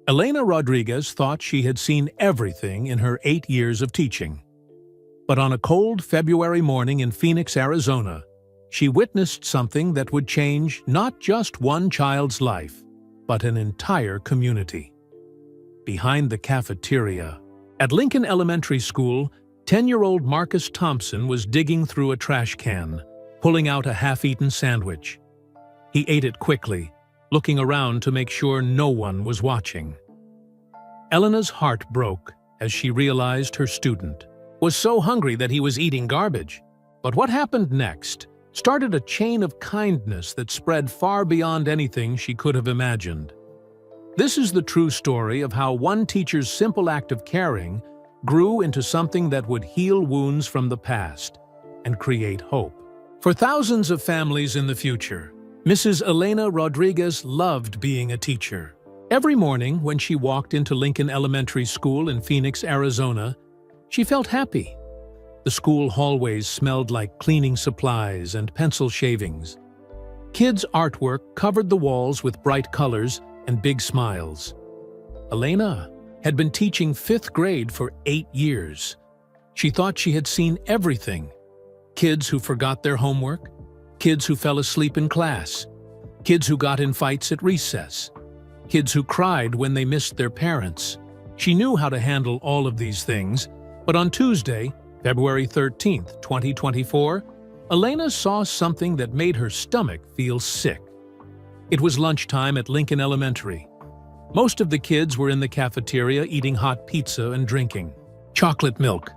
Elena Rodriguez thought she had seen everything in her 8 years of teaching. But on a cold February morning in Phoenix, Arizona, she witnessed something that would change not just one child's life, but an entire community. Behind the cafeteria, at Lincoln Elementary School, 10-year-old Marcus Thompson was digging through a trash can, pulling out a half-eaten sandwich. He ate it quickly, looking around to make sure no one was watching. Elena's heart broke as she realized her student was so hungry that he was eating garbage. But what happened next started a chain of kindness that spread far beyond anything she could have imagined. This is the true story of how one teacher's simple act of caring grew into something that would heal wounds from the past and create hope. For thousands of families in the future, Mrs. Elena Rodriguez loved being a teacher. Every morning when she walked into Lincoln Elementary School in Phoenix, Arizona, she felt happy. The school hallways smelled like cleaning supplies and pencil shavings. Kids' artwork covered the walls with bright colors and big smiles. Elena had been teaching 5th grade for 8 years. She thought she had seen everything. Kids who forgot their homework, kids who fell asleep in class, kids who got in fights at recess, kids who cried when they missed their parents. She knew how to handle all of these things, but on Tuesday, February 13th, 2024, Elena saw something that made her stomach feel sick. It was lunchtime at Lincoln Elementary. Most of the kids were in the cafeteria eating hot pizza and drinking chocolate milk.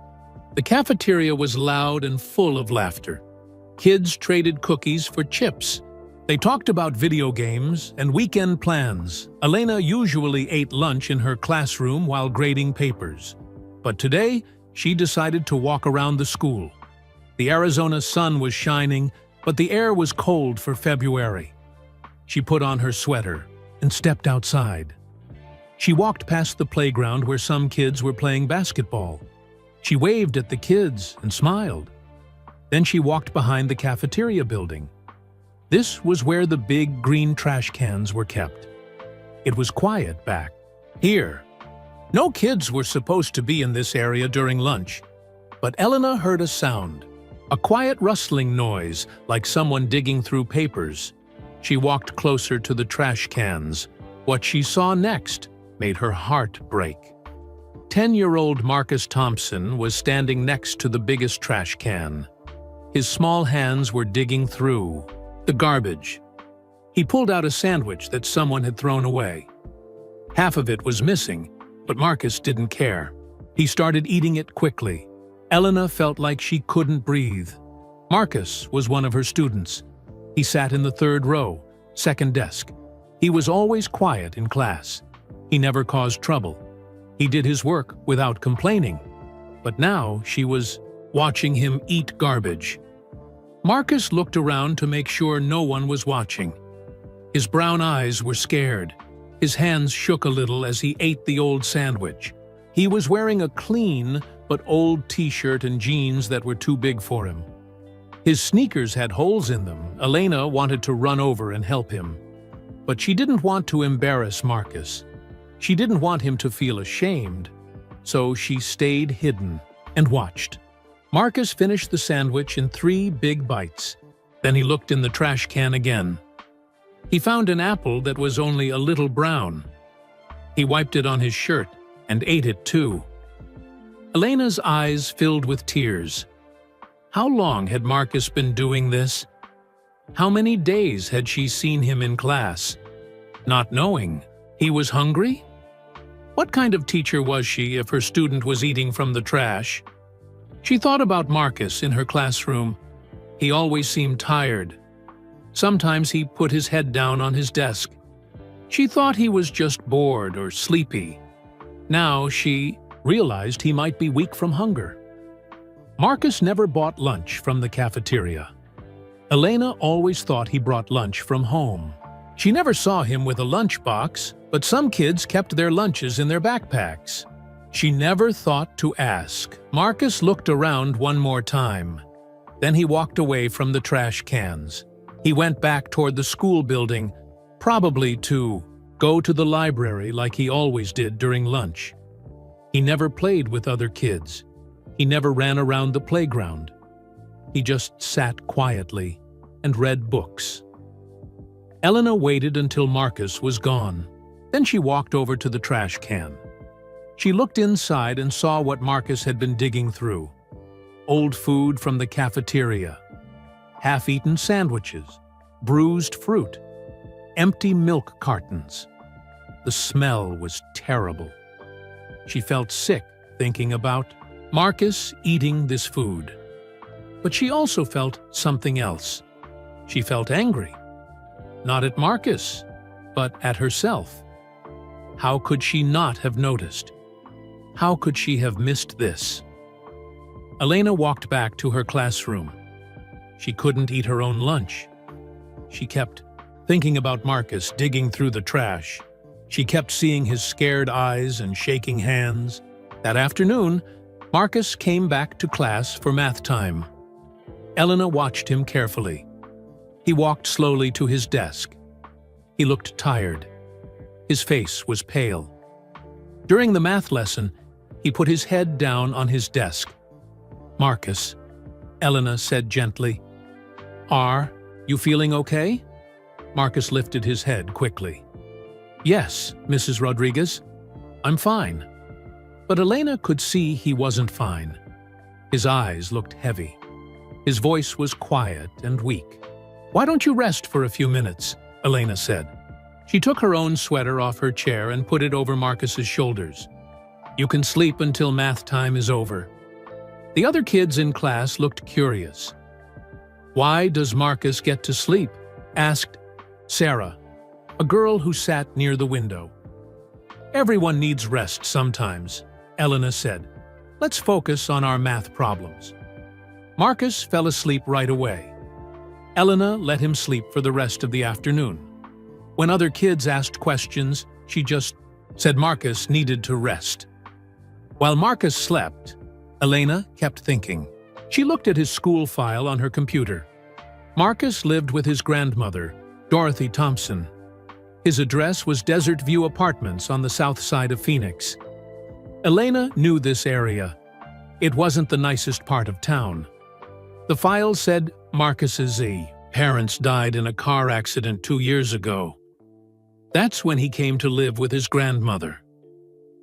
The cafeteria was loud and full of laughter. Kids traded cookies for chips. They talked about video games and weekend plans. Elena usually ate lunch in her classroom while grading papers. But today, she decided to walk around the school. The Arizona sun was shining, but the air was cold for February. She put on her sweater and stepped outside. She walked past the playground where some kids were playing basketball. She waved at the kids and smiled. Then she walked behind the cafeteria building. This was where the big green trash cans were kept. It was quiet back here. No kids were supposed to be in this area during lunch, but Elena heard a sound, a quiet rustling noise like someone digging through papers. She walked closer to the trash cans. What she saw next made her heart break. 10-year-old Marcus Thompson was standing next to the biggest trash can. His small hands were digging through the garbage. He pulled out a sandwich that someone had thrown away. Half of it was missing, but Marcus didn't care. He started eating it quickly. Elena felt like she couldn't breathe. Marcus was one of her students. He sat in the 3rd row, 2nd desk. He was always quiet in class. He never caused trouble. He did his work without complaining. But now she was watching him eat garbage. Marcus looked around to make sure no one was watching. His brown eyes were scared. His hands shook a little as he ate the old sandwich. He was wearing a clean but old t-shirt and jeans that were too big for him. His sneakers had holes in them. Elena wanted to run over and help him. But she didn't want to embarrass Marcus. She didn't want him to feel ashamed. So she stayed hidden and watched. Marcus finished the sandwich in 3 big bites. Then he looked in the trash can again. He found an apple that was only a little brown. He wiped it on his shirt and ate it too. Elena's eyes filled with tears. How long had Marcus been doing this? How many days had she seen him in class? Not knowing he was hungry? What kind of teacher was she if her student was eating from the trash? She thought about Marcus in her classroom. He always seemed tired. Sometimes he put his head down on his desk. She thought he was just bored or sleepy. Now she realized he might be weak from hunger. Marcus never bought lunch from the cafeteria. Elena always thought he brought lunch from home. She never saw him with a lunchbox, but some kids kept their lunches in their backpacks. She never thought to ask. Marcus looked around one more time. Then he walked away from the trash cans. He went back toward the school building, probably to go to the library like he always did during lunch. He never played with other kids. He never ran around the playground. He just sat quietly and read books. Elena waited until Marcus was gone. Then she walked over to the trash can. She looked inside and saw what Marcus had been digging through. Old food from the cafeteria, half-eaten sandwiches, bruised fruit, empty milk cartons. The smell was terrible. She felt sick thinking about Marcus eating this food. But she also felt something else. She felt angry. Not at Marcus, but at herself. How could she not have noticed? How could she have missed this? Elena walked back to her classroom. She couldn't eat her own lunch. She kept thinking about Marcus digging through the trash. She kept seeing his scared eyes and shaking hands. That afternoon, Marcus came back to class for math time. Elena watched him carefully. He walked slowly to his desk. He looked tired. His face was pale. During the math lesson, he put his head down on his desk. "Marcus," Elena said gently. "Are you feeling okay?" Marcus lifted his head quickly. "Yes, Mrs. Rodriguez, I'm fine." But Elena could see he wasn't fine. His eyes looked heavy. His voice was quiet and weak. "Why don't you rest for a few minutes?" Elena said. She took her own sweater off her chair and put it over Marcus's shoulders. "You can sleep until math time is over." The other kids in class looked curious. "Why does Marcus get to sleep?" asked Sarah, a girl who sat near the window. "Everyone needs rest sometimes," Elena said. "Let's focus on our math problems." Marcus fell asleep right away. Elena let him sleep for the rest of the afternoon. When other kids asked questions, she just said Marcus needed to rest. While Marcus slept, Elena kept thinking. She looked at his school file on her computer. Marcus lived with his grandmother, Dorothy Thompson. His address was Desert View Apartments on the south side of Phoenix. Elena knew this area. It wasn't the nicest part of town. The file said Marcus's parents died in a car accident 2 years ago. That's when he came to live with his grandmother.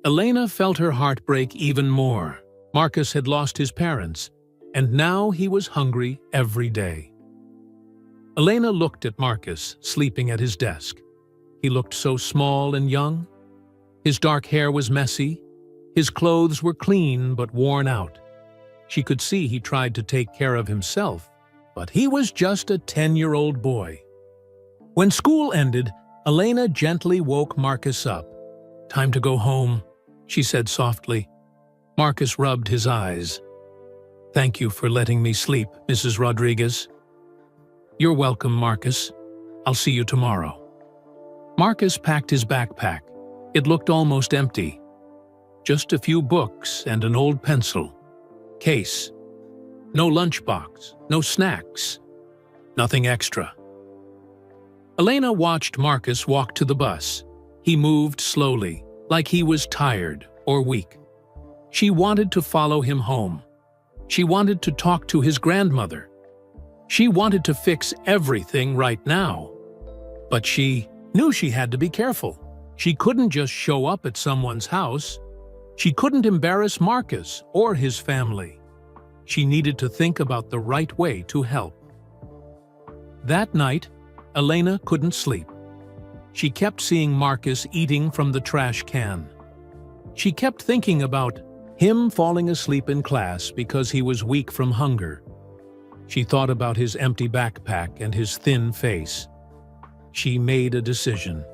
Elena felt her heart break even more. Marcus had lost his parents, and now he was hungry every day. Elena looked at Marcus, sleeping at his desk. He looked so small and young. His dark hair was messy. His clothes were clean but worn out. She could see he tried to take care of himself, but he was just a 10-year-old boy. When school ended, Elena gently woke Marcus up. "Time to go home," she said softly. Marcus rubbed his eyes. "Thank you for letting me sleep, Mrs. Rodriguez." "You're welcome, Marcus. I'll see you tomorrow." Marcus packed his backpack. It looked almost empty. Just a few books and an old pencil case. No lunchbox, no snacks, nothing extra. Elena watched Marcus walk to the bus. He moved slowly, like he was tired or weak. She wanted to follow him home. She wanted to talk to his grandmother. She wanted to fix everything right now. But she knew she had to be careful. She couldn't just show up at someone's house. She couldn't embarrass Marcus or his family. She needed to think about the right way to help. That night, Elena couldn't sleep. She kept seeing Marcus eating from the trash can. She kept thinking about him falling asleep in class because he was weak from hunger. She thought about his empty backpack and his thin face. She made a decision.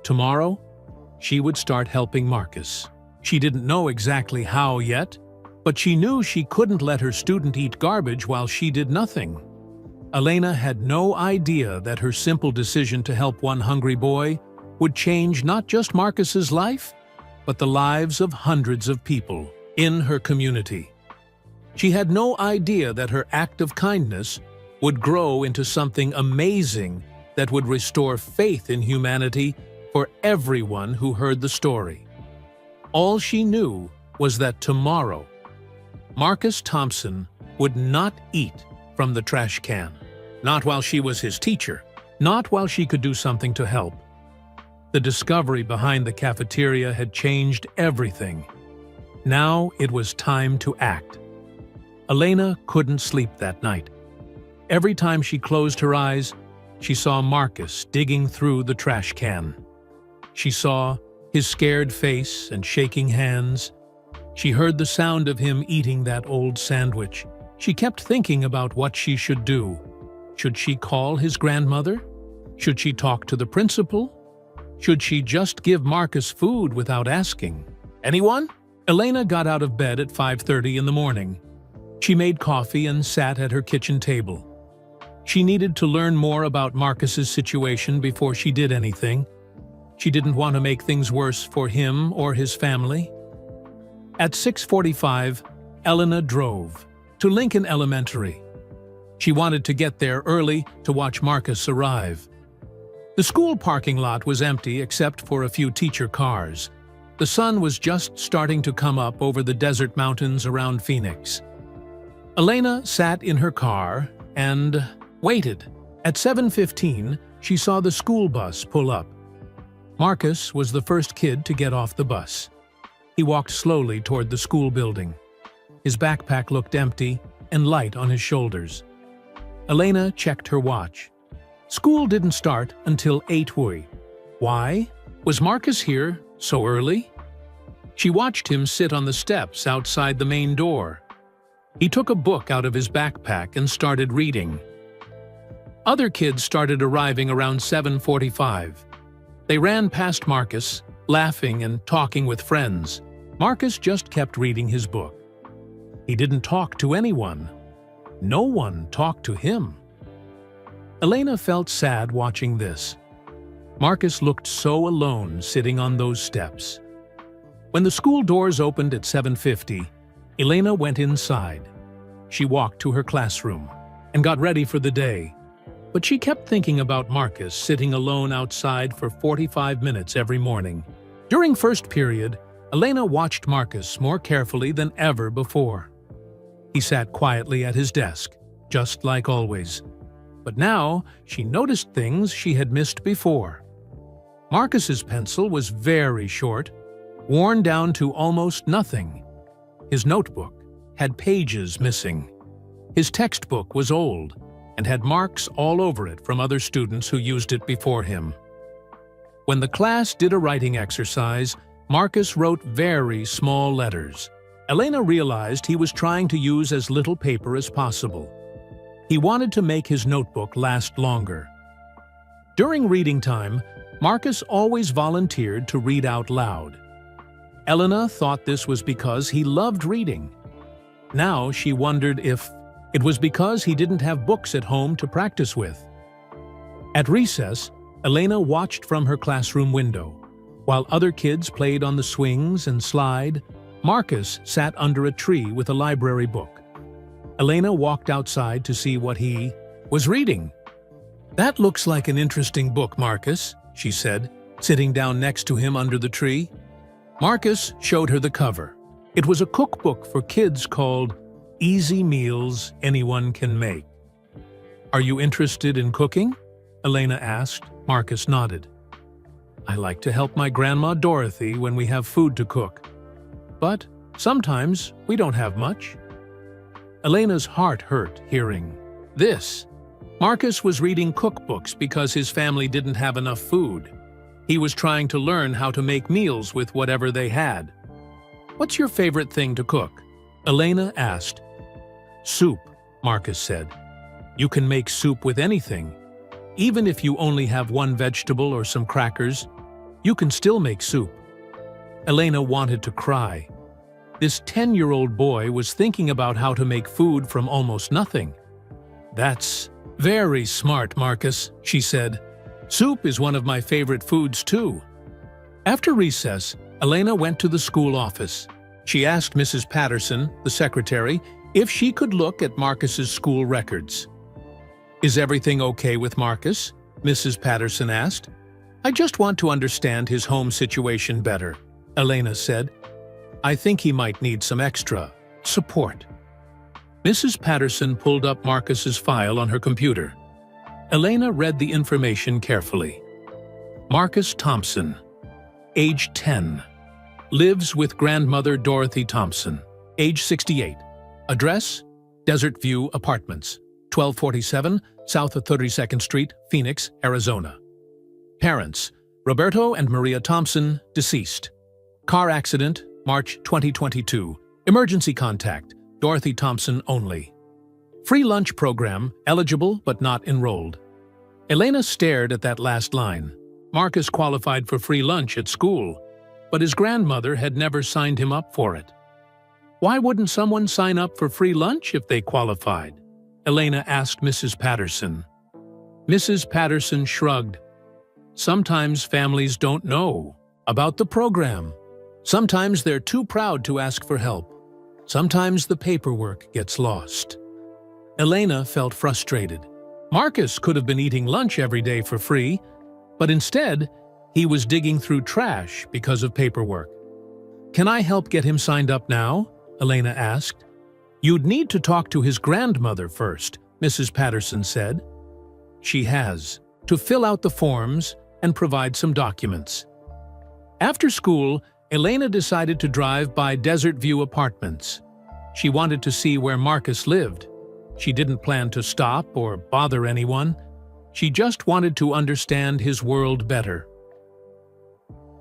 Tomorrow, she would start helping Marcus. She didn't know exactly how yet, but she knew she couldn't let her student eat garbage while she did nothing. Elena had no idea that her simple decision to help one hungry boy would change not just Marcus's life, but the lives of hundreds of people in her community. She had no idea that her act of kindness would grow into something amazing that would restore faith in humanity for everyone who heard the story. All she knew was that tomorrow, Marcus Thompson would not eat from the trash can. Not while she was his teacher, not while she could do something to help. The discovery behind the cafeteria had changed everything. Now it was time to act. Elena couldn't sleep that night. Every time she closed her eyes, she saw Marcus digging through the trash can. She saw his scared face and shaking hands. She heard the sound of him eating that old sandwich. She kept thinking about what she should do. Should she call his grandmother? Should she talk to the principal? Should she just give Marcus food without asking? Anyone? Elena got out of bed at 5:30 in the morning. She made coffee and sat at her kitchen table. She needed to learn more about Marcus's situation before she did anything. She didn't want to make things worse for him or his family. At 6:45, Elena drove to Lincoln Elementary. She wanted to get there early to watch Marcus arrive. The school parking lot was empty except for a few teacher cars. The sun was just starting to come up over the desert mountains around Phoenix. Elena sat in her car and waited. At 7:15, she saw the school bus pull up. Marcus was the first kid to get off the bus. He walked slowly toward the school building. His backpack looked empty and light on his shoulders. Elena checked her watch. School didn't start until 8:00. Why? Was Marcus here so early? She watched him sit on the steps outside the main door. He took a book out of his backpack and started reading. Other kids started arriving around 7:45. They ran past Marcus, laughing and talking with friends. Marcus just kept reading his book. He didn't talk to anyone. No one talked to him. Elena felt sad watching this. Marcus looked so alone sitting on those steps. When the school doors opened at 7:50, Elena went inside. She walked to her classroom and got ready for the day. But she kept thinking about Marcus sitting alone outside for 45 minutes every morning. During first period, Elena watched Marcus more carefully than ever before. He sat quietly at his desk, just like always. But now she noticed things she had missed before. Marcus's pencil was very short, worn down to almost nothing. His notebook had pages missing. His textbook was old and had marks all over it from other students who used it before him. When the class did a writing exercise, Marcus wrote very small letters. Elena realized he was trying to use as little paper as possible. He wanted to make his notebook last longer. During reading time, Marcus always volunteered to read out loud. Elena thought this was because he loved reading. Now she wondered if it was because he didn't have books at home to practice with. At recess, Elena watched from her classroom window. While other kids played on the swings and slide, Marcus sat under a tree with a library book. Elena walked outside to see what he was reading. "That looks like an interesting book, Marcus," she said, sitting down next to him under the tree. Marcus showed her the cover. It was a cookbook for kids called Easy Meals Anyone Can Make. "Are you interested in cooking?" Elena asked. Marcus nodded. "I like to help my grandma Dorothy when we have food to cook. But sometimes we don't have much." Elena's heart hurt hearing this. Marcus was reading cookbooks because his family didn't have enough food. He was trying to learn how to make meals with whatever they had. "What's your favorite thing to cook?" Elena asked. "Soup," Marcus said. "You can make soup with anything. Even if you only have one vegetable or some crackers, you can still make soup." Elena wanted to cry. This 10-year-old boy was thinking about how to make food from almost nothing. "That's very smart, Marcus," she said. "Soup is one of my favorite foods, too." After recess, Elena went to the school office. She asked Mrs. Patterson, the secretary, if she could look at Marcus's school records. "Is everything okay with Marcus?" Mrs. Patterson asked. I just want to understand his home situation better, Elena said. I think he might need some extra support. Mrs. Patterson pulled up Marcus's file on her computer. Elena read the information carefully. Marcus Thompson, age 10, lives with grandmother Dorothy Thompson, age 68. Address: Desert View Apartments, 1247 South of 32nd Street, Phoenix, Arizona. Parents: Roberto and Maria Thompson, deceased. Car accident, March 2022. Emergency contact, Dorothy Thompson only. Free lunch program, eligible but not enrolled. Elena stared at that last line. Marcus qualified for free lunch at school, but his grandmother had never signed him up for it. Why wouldn't someone sign up for free lunch if they qualified? Elena asked Mrs. Patterson. Mrs. Patterson shrugged. Sometimes families don't know about the program. Sometimes they're too proud to ask for help. Sometimes the paperwork gets lost. Elena felt frustrated. Marcus could have been eating lunch every day for free, but instead, he was digging through trash because of paperwork. Can I help get him signed up now? Elena asked. You'd need to talk to his grandmother first, Mrs. Patterson said. She has, to fill out the forms and provide some documents. After school, Elena decided to drive by Desert View Apartments. She wanted to see where Marcus lived. She didn't plan to stop or bother anyone. She just wanted to understand his world better.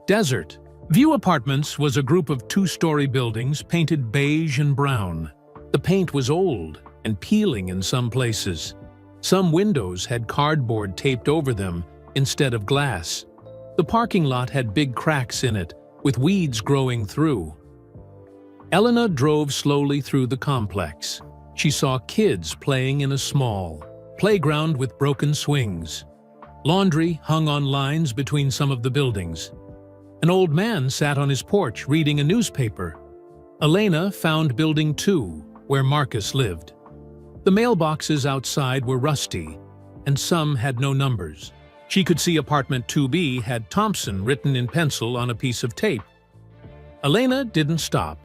Desert View Apartments was a group of two-story buildings painted beige and brown. The paint was old and peeling in some places. Some windows had cardboard taped over them instead of glass. The parking lot had big cracks in it, with weeds growing through. Elena drove slowly through the complex. She saw kids playing in a small playground with broken swings. Laundry hung on lines between some of the buildings. An old man sat on his porch reading a newspaper. Elena found Building 2, where Marcus lived. The mailboxes outside were rusty, and some had no numbers. She could see apartment 2B had Thompson written in pencil on a piece of tape. Elena didn't stop.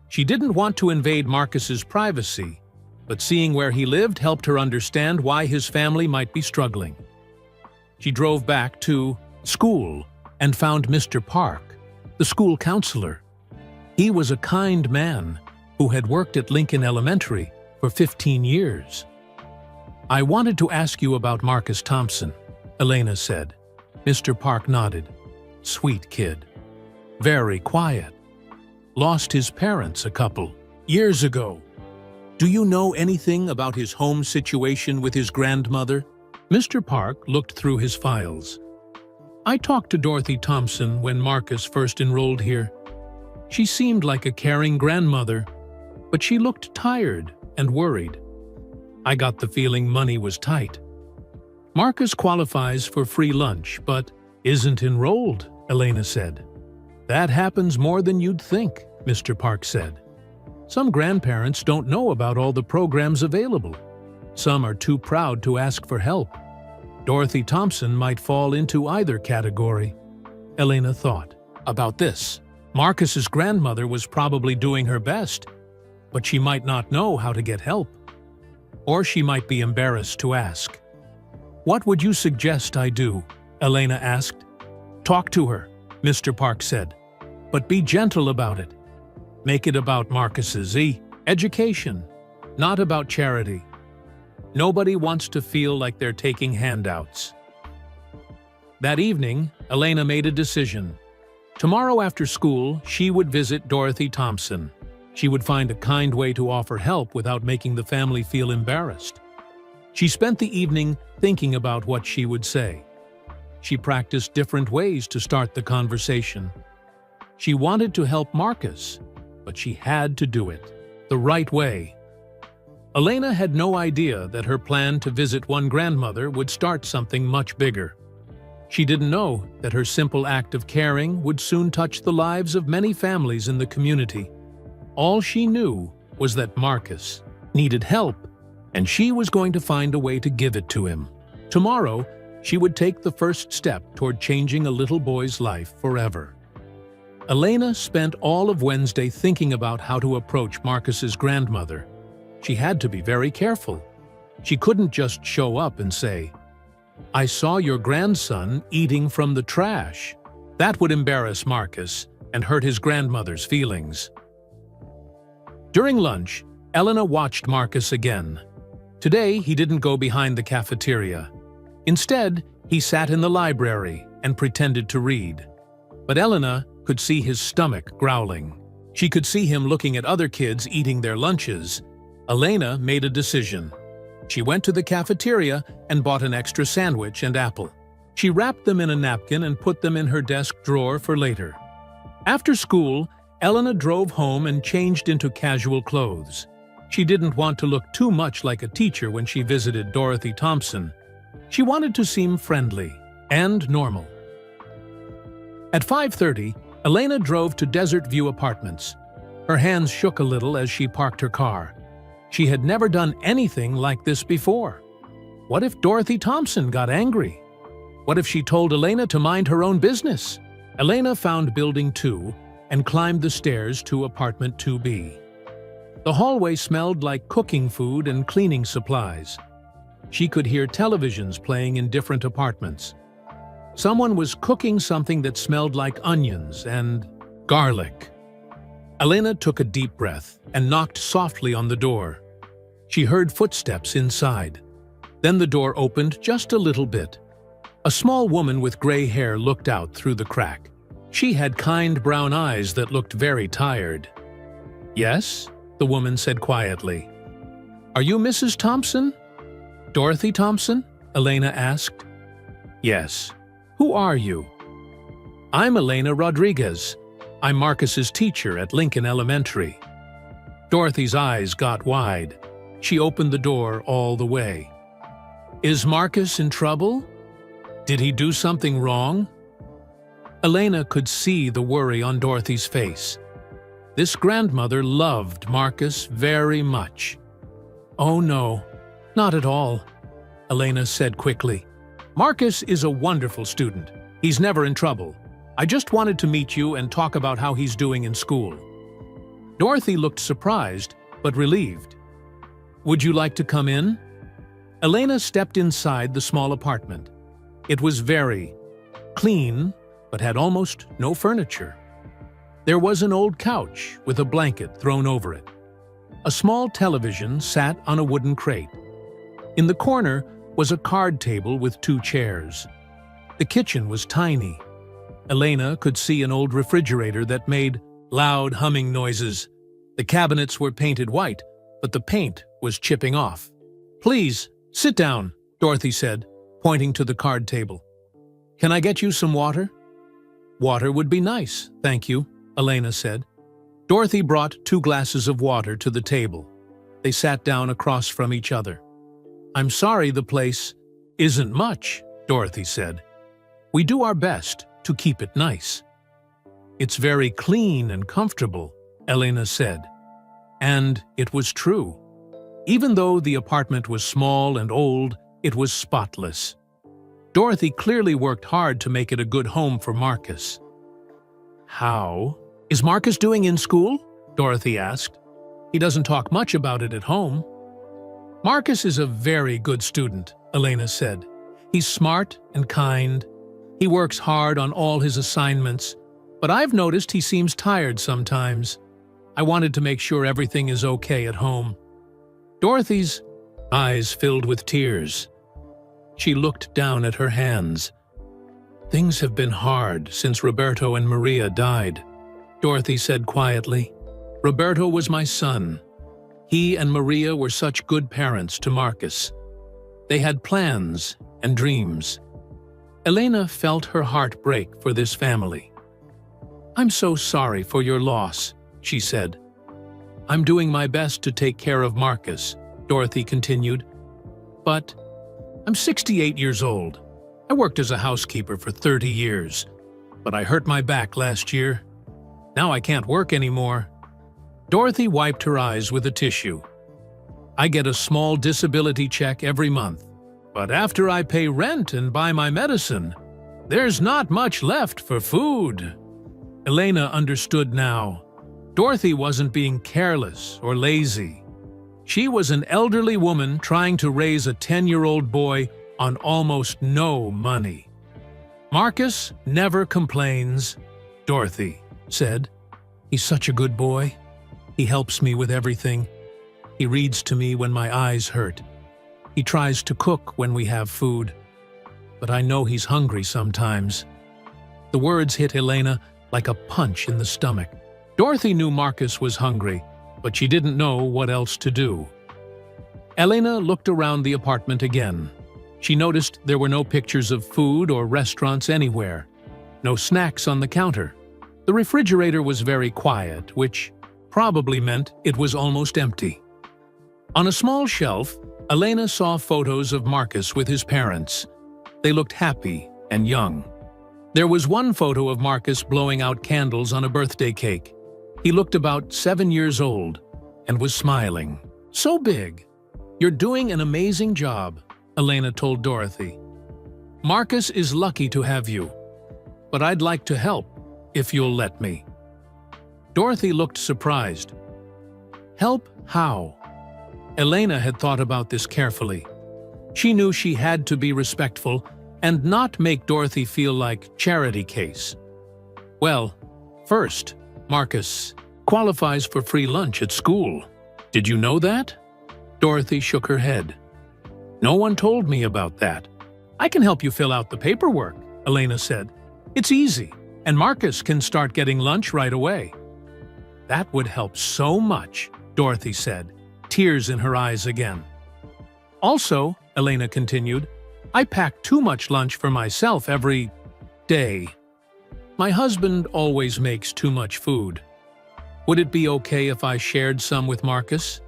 She didn't want to invade Marcus's privacy, but seeing where he lived helped her understand why his family might be struggling. She drove back to school and found Mr. Park, the school counselor. He was a kind man who had worked at Lincoln Elementary for 15 years. I wanted to ask you about Marcus Thompson, Elena said. Mr. Park nodded. Sweet kid. Very quiet. Lost his parents a couple years ago. Do you know anything about his home situation with his grandmother? Mr. Park looked through his files. I talked to Dorothy Thompson when Marcus first enrolled here. She seemed like a caring grandmother, but she looked tired and worried. I got the feeling money was tight. Marcus qualifies for free lunch, but isn't enrolled, Elena said. That happens more than you'd think, Mr. Park said. Some grandparents don't know about all the programs available. Some are too proud to ask for help. Dorothy Thompson might fall into either category. Elena thought about this. Marcus's grandmother was probably doing her best, but she might not know how to get help. Or she might be embarrassed to ask. What would you suggest I do? Elena asked. Talk to her, Mr. Park said, but be gentle about it. Make it about Marcus's education, not about charity. Nobody wants to feel like they're taking handouts. That evening, Elena made a decision. Tomorrow after school, she would visit Dorothy Thompson. She would find a kind way to offer help without making the family feel embarrassed. She spent the evening thinking about what she would say. She practiced different ways to start the conversation. She wanted to help Marcus, but she had to do it the right way. Elena had no idea that her plan to visit one grandmother would start something much bigger. She didn't know that her simple act of caring would soon touch the lives of many families in the community. All she knew was that Marcus needed help, and she was going to find a way to give it to him. Tomorrow, she would take the first step toward changing a little boy's life forever. Elena spent all of Wednesday thinking about how to approach Marcus's grandmother. She had to be very careful. She couldn't just show up and say, "I saw your grandson eating from the trash." That would embarrass Marcus and hurt his grandmother's feelings. During lunch, Elena watched Marcus again. Today, he didn't go behind the cafeteria. Instead, he sat in the library and pretended to read. But Elena could see his stomach growling. She could see him looking at other kids eating their lunches. Elena made a decision. She went to the cafeteria and bought an extra sandwich and apple. She wrapped them in a napkin and put them in her desk drawer for later. After school, Elena drove home and changed into casual clothes. She didn't want to look too much like a teacher when she visited Dorothy Thompson. She wanted to seem friendly and normal. At 5:30, Elena drove to Desert View Apartments. Her hands shook a little as she parked her car. She had never done anything like this before. What if Dorothy Thompson got angry? What if she told Elena to mind her own business? Elena found Building 2 and climbed the stairs to Apartment 2B. The hallway smelled like cooking food and cleaning supplies. She could hear televisions playing in different apartments. Someone was cooking something that smelled like onions and garlic. Elena took a deep breath and knocked softly on the door. She heard footsteps inside. Then the door opened just a little bit. A small woman with gray hair looked out through the crack. She had kind brown eyes that looked very tired. "Yes?" the woman said quietly. "Are you Mrs. Thompson?" "Dorothy Thompson?" Elena asked. "Yes. Who are you?" "I'm Elena Rodriguez. I'm Marcus's teacher at Lincoln Elementary." Dorothy's eyes got wide. She opened the door all the way. "Is Marcus in trouble? Did he do something wrong?" Elena could see the worry on Dorothy's face. This grandmother loved Marcus very much. "Oh no, not at all," Elena said quickly. "Marcus is a wonderful student. He's never in trouble. I just wanted to meet you and talk about how he's doing in school." Dorothy looked surprised, but relieved. "Would you like to come in?" Elena stepped inside the small apartment. It was very clean, but had almost no furniture. There was an old couch with a blanket thrown over it. A small television sat on a wooden crate. In the corner was a card table with 2 chairs. The kitchen was tiny. Elena could see an old refrigerator that made loud humming noises. The cabinets were painted white, but the paint was chipping off. "Please, sit down," Dorothy said, pointing to the card table. "Can I get you some water?" "Water would be nice, thank you," Elena said. Dorothy brought 2 glasses of water to the table. They sat down across from each other. "I'm sorry the place isn't much," Dorothy said. "We do our best to keep it nice." "It's very clean and comfortable," Elena said. And it was true. Even though the apartment was small and old, it was spotless. Dorothy clearly worked hard to make it a good home for Marcus. "How is Marcus doing in school?" Dorothy asked. "He doesn't talk much about it at home." "Marcus is a very good student," Elena said. "He's smart and kind. He works hard on all his assignments, but I've noticed he seems tired sometimes. I wanted to make sure everything is okay at home." Dorothy's eyes filled with tears. She looked down at her hands. "Things have been hard since Roberto and Maria died," Dorothy said quietly. "Roberto was my son. He and Maria were such good parents to Marcus. They had plans and dreams." Elena felt her heart break for this family. "I'm so sorry for your loss," she said. "I'm doing my best to take care of Marcus," Dorothy continued. "But I'm 68 years old. I worked as a housekeeper for 30 years, but I hurt my back last year. Now I can't work anymore." Dorothy wiped her eyes with a tissue. "I get a small disability check every month. But after I pay rent and buy my medicine, there's not much left for food." Elena understood now. Dorothy wasn't being careless or lazy. She was an elderly woman trying to raise a 10-year-old boy on almost no money. "Marcus never complains," Dorothy said. "He's such a good boy. He helps me with everything. He reads to me when my eyes hurt. He tries to cook when we have food. But I know he's hungry sometimes." The words hit Elena like a punch in the stomach. Dorothy knew Marcus was hungry, but she didn't know what else to do. Elena looked around the apartment again. She noticed there were no pictures of food or restaurants anywhere. No snacks on the counter. The refrigerator was very quiet, which probably meant it was almost empty. On a small shelf, Elena saw photos of Marcus with his parents. They looked happy and young. There was one photo of Marcus blowing out candles on a birthday cake. He looked about 7 years old and was smiling. "So big. You're doing an amazing job," Elena told Dorothy. "Marcus is lucky to have you, but I'd like to help, if you'll let me." Dorothy looked surprised. Help how? Elena had thought about this carefully. She knew she had to be respectful and not make Dorothy feel like charity case. "Well, first, Marcus qualifies for free lunch at school. Did you know that?" Dorothy shook her head. "No one told me about that." "I can help you fill out the paperwork," Elena said. "It's easy, and Marcus can start getting lunch right away." "That would help so much," Dorothy said, tears in her eyes again. "Also," Elena continued, "I pack too much lunch for myself every day. My husband always makes too much food. Would it be okay if I shared some with Marcus?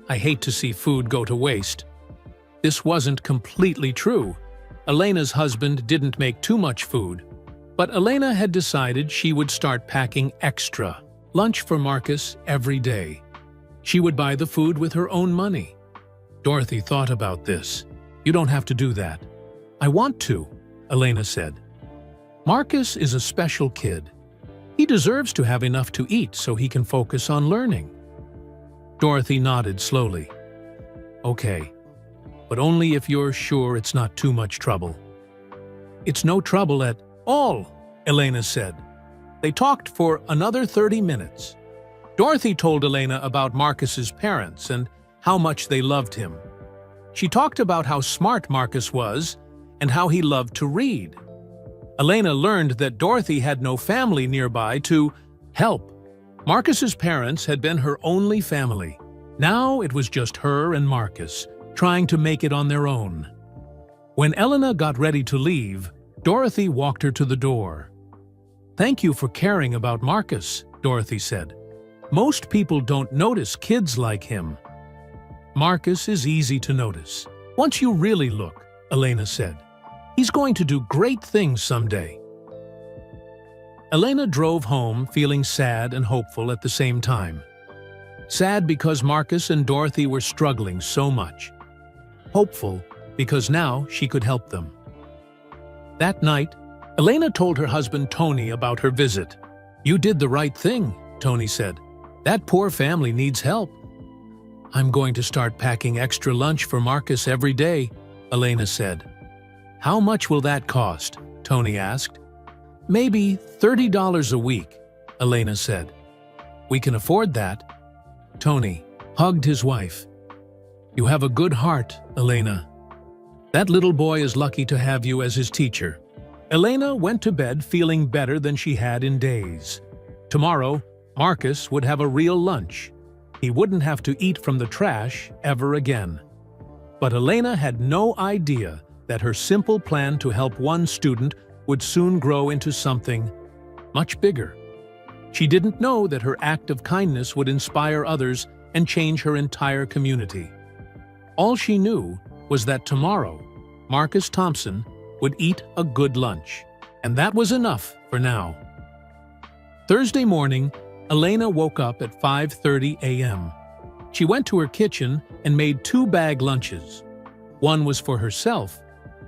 I hate to see food go to waste." This wasn't completely true. Elena's husband didn't make too much food, but Elena had decided she would start packing extra lunch for Marcus every day. She would buy the food with her own money. Dorothy thought about this. "You don't have to do that." "I want to," Elena said. "Marcus is a special kid. He deserves to have enough to eat so he can focus on learning." Dorothy nodded slowly. "Okay, but only if you're sure it's not too much trouble." "It's no trouble at all," Elena said. They talked for another 30 minutes. Dorothy told Elena about Marcus's parents and how much they loved him. She talked about how smart Marcus was and how he loved to read. Elena learned that Dorothy had no family nearby to help. Marcus's parents had been her only family. Now it was just her and Marcus, trying to make it on their own. When Elena got ready to leave, Dorothy walked her to the door. "Thank you for caring about Marcus," Dorothy said. "Most people don't notice kids like him." "Marcus is easy to notice. Once you really look," Elena said. "He's going to do great things someday." Elena drove home feeling sad and hopeful at the same time. Sad because Marcus and Dorothy were struggling so much. Hopeful because now she could help them. That night, Elena told her husband Tony about her visit. "You did the right thing," Tony said. "That poor family needs help." "I'm going to start packing extra lunch for Marcus every day," Elena said. "How much will that cost?" Tony asked. "Maybe $30 a week," Elena said. "We can afford that." Tony hugged his wife. "You have a good heart, Elena. That little boy is lucky to have you as his teacher." Elena went to bed feeling better than she had in days. Tomorrow, Marcus would have a real lunch. He wouldn't have to eat from the trash ever again. But Elena had no idea that her simple plan to help one student would soon grow into something much bigger. She didn't know that her act of kindness would inspire others and change her entire community. All she knew was that tomorrow, Marcus Thompson would eat a good lunch, and that was enough for now. Thursday morning, Elena woke up at 5:30 a.m. She went to her kitchen and made 2 bag lunches. One was for herself,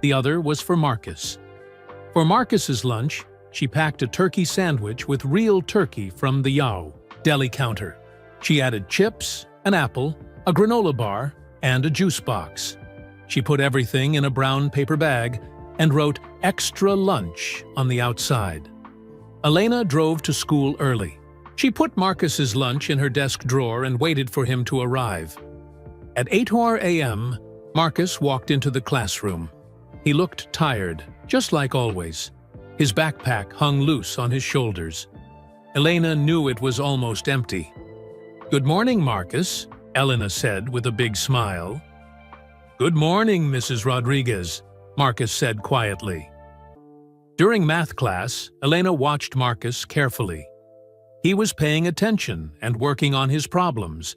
the other was for Marcus. For Marcus's lunch, she packed a turkey sandwich with real turkey from the Yao deli counter. She added chips, an apple, a granola bar, and a juice box. She put everything in a brown paper bag and wrote "Extra Lunch" on the outside. Elena drove to school early. She put Marcus's lunch in her desk drawer and waited for him to arrive. At 8 a.m., Marcus walked into the classroom. He looked tired, just like always. His backpack hung loose on his shoulders. Elena knew it was almost empty. "Good morning, Marcus," Elena said with a big smile. "Good morning, Mrs. Rodriguez," Marcus said quietly. During math class, Elena watched Marcus carefully. He was paying attention and working on his problems,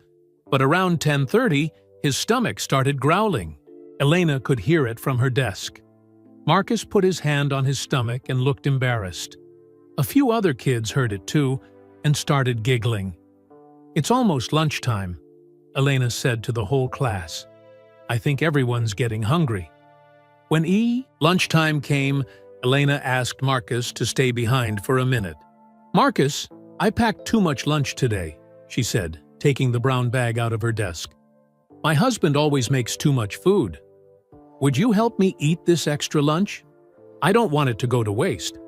but around 10:30, his stomach started growling. Elena could hear it from her desk. Marcus put his hand on his stomach and looked embarrassed. A few other kids heard it too and started giggling. "It's almost lunchtime," Elena said to the whole class. "I think everyone's getting hungry." When lunchtime came, Elena asked Marcus to stay behind for a minute. "Marcus, I packed too much lunch today," she said, taking the brown bag out of her desk. "My husband always makes too much food. Would you help me eat this extra lunch? I don't want it to go to waste."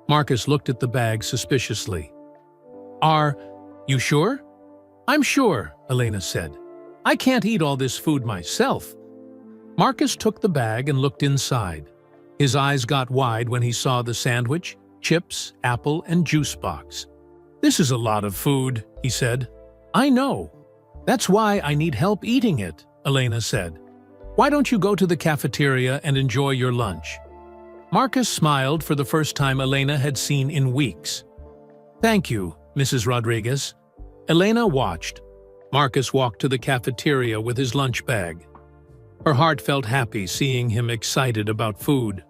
Marcus looked at the bag suspiciously. "Are you sure?" "I'm sure," Elena said. "I can't eat all this food myself." Marcus took the bag and looked inside. His eyes got wide when he saw the sandwich, chips, apple, and juice box. "This is a lot of food," he said. "I know. That's why I need help eating it," Elena said. "Why don't you go to the cafeteria and enjoy your lunch?" Marcus smiled for the first time Elena had seen in weeks. "Thank you, Mrs. Rodriguez." Elena watched. Marcus walked to the cafeteria with his lunch bag. Her heart felt happy seeing him excited about food.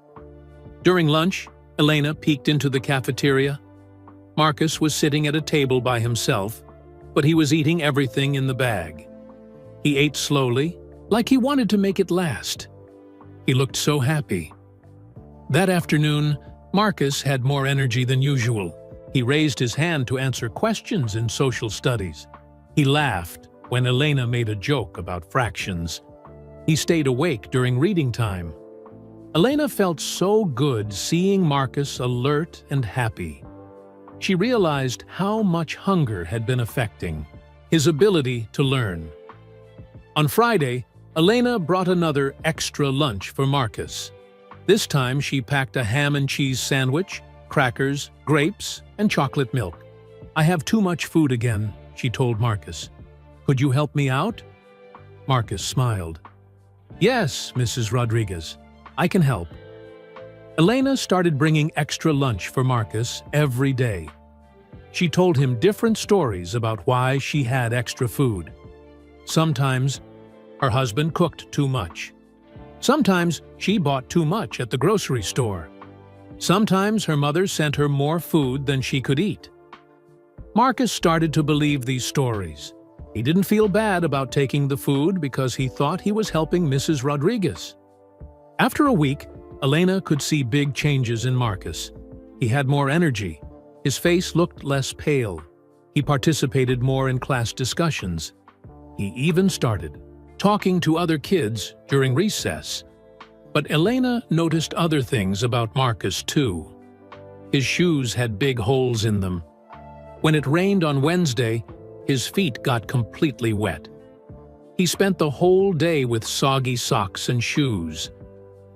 During lunch, Elena peeked into the cafeteria. Marcus was sitting at a table by himself, but he was eating everything in the bag. He ate slowly, like he wanted to make it last. He looked so happy. That afternoon, Marcus had more energy than usual. He raised his hand to answer questions in social studies. He laughed when Elena made a joke about fractions. He stayed awake during reading time. Elena felt so good seeing Marcus alert and happy. She realized how much hunger had been affecting his ability to learn. On Friday, Elena brought another extra lunch for Marcus. This time she packed a ham and cheese sandwich, crackers, grapes, and chocolate milk. "I have too much food again," she told Marcus. "Could you help me out?" Marcus smiled. "Yes, Mrs. Rodriguez, I can help." Elena started bringing extra lunch for Marcus every day. She told him different stories about why she had extra food. Sometimes her husband cooked too much. Sometimes she bought too much at the grocery store. Sometimes her mother sent her more food than she could eat. Marcus started to believe these stories. He didn't feel bad about taking the food because he thought he was helping Mrs. Rodriguez. After a week, Elena could see big changes in Marcus. He had more energy. His face looked less pale. He participated more in class discussions. He even started talking to other kids during recess. But Elena noticed other things about Marcus too. His shoes had big holes in them. When it rained on Wednesday, his feet got completely wet. He spent the whole day with soggy socks and shoes.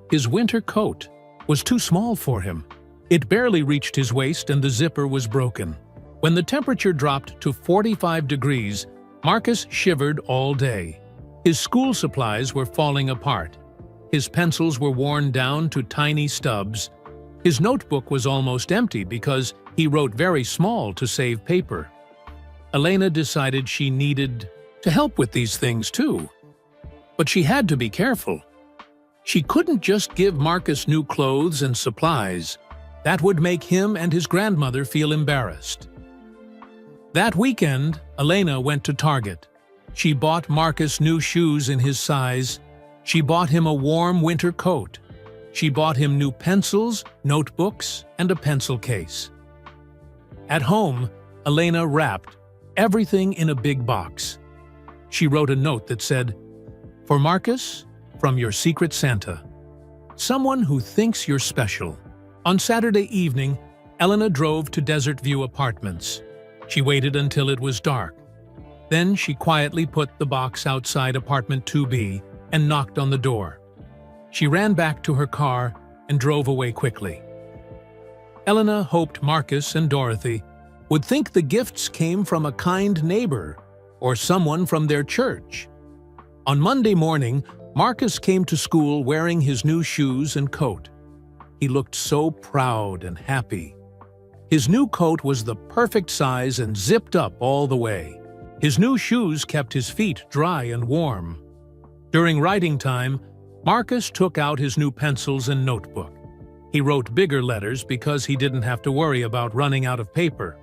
His winter coat was too small for him. It barely reached his waist and the zipper was broken. When the temperature dropped to 45 degrees, Marcus shivered all day. His school supplies were falling apart. His pencils were worn down to tiny stubs. His notebook was almost empty because he wrote very small to save paper. Elena decided she needed to help with these things too. But she had to be careful. She couldn't just give Marcus new clothes and supplies. That would make him and his grandmother feel embarrassed. That weekend, Elena went to Target. She bought Marcus new shoes in his size. She bought him a warm winter coat. She bought him new pencils, notebooks, and a pencil case. At home, Elena wrapped everything in a big box. She wrote a note that said, "For Marcus, from your secret Santa. Someone who thinks you're special." On Saturday evening, Elena drove to Desert View Apartments. She waited until it was dark. Then she quietly put the box outside apartment 2B and knocked on the door. She ran back to her car and drove away quickly. Elena hoped Marcus and Dorothy would think the gifts came from a kind neighbor or someone from their church. On Monday morning, Marcus came to school wearing his new shoes and coat. He looked so proud and happy. His new coat was the perfect size and zipped up all the way. His new shoes kept his feet dry and warm. During writing time, Marcus took out his new pencils and notebook. He wrote bigger letters because he didn't have to worry about running out of paper.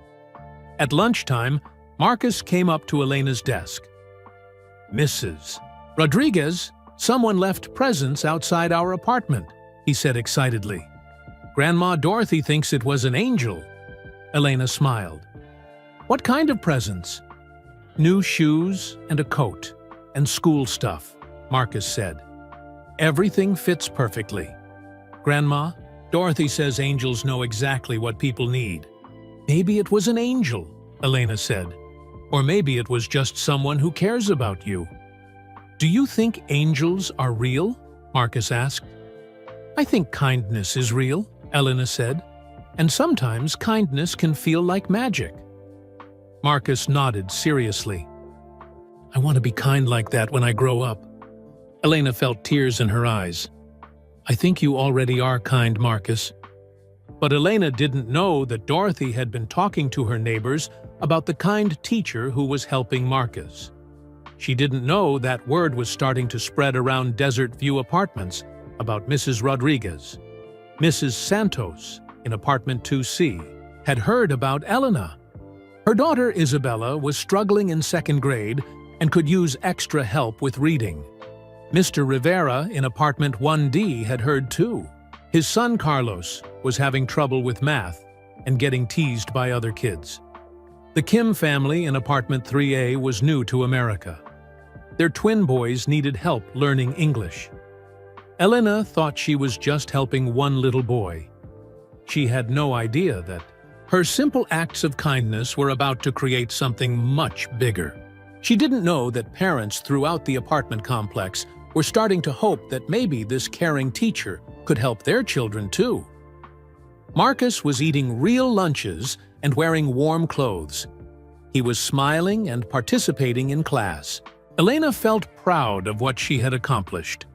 At lunchtime, Marcus came up to Elena's desk. "Mrs. Rodriguez, someone left presents outside our apartment," he said excitedly. "Grandma Dorothy thinks it was an angel." Elena smiled. "What kind of presents?" "New shoes and a coat, and school stuff," Marcus said. "Everything fits perfectly. Grandma, Dorothy says angels know exactly what people need." "Maybe it was an angel," Elena said. "Or maybe it was just someone who cares about you." "Do you think angels are real?" Marcus asked. "I think kindness is real," Elena said. "And sometimes kindness can feel like magic." Marcus nodded seriously. "I want to be kind like that when I grow up." Elena felt tears in her eyes. "I think you already are kind, Marcus." But Elena didn't know that Dorothy had been talking to her neighbors about the kind teacher who was helping Marcus. She didn't know that word was starting to spread around Desert View Apartments about Mrs. Rodriguez. Mrs. Santos, in apartment 2C, had heard about Elena. Her daughter Isabella was struggling in second grade and could use extra help with reading. Mr. Rivera in apartment 1D had heard too. His son Carlos was having trouble with math and getting teased by other kids. The Kim family in apartment 3A was new to America. Their twin boys needed help learning English. Elena thought she was just helping one little boy. She had no idea that her simple acts of kindness were about to create something much bigger. She didn't know that parents throughout the apartment complex were starting to hope that maybe this caring teacher could help their children too. Marcus was eating real lunches and wearing warm clothes. He was smiling and participating in class. Elena felt proud of what she had accomplished.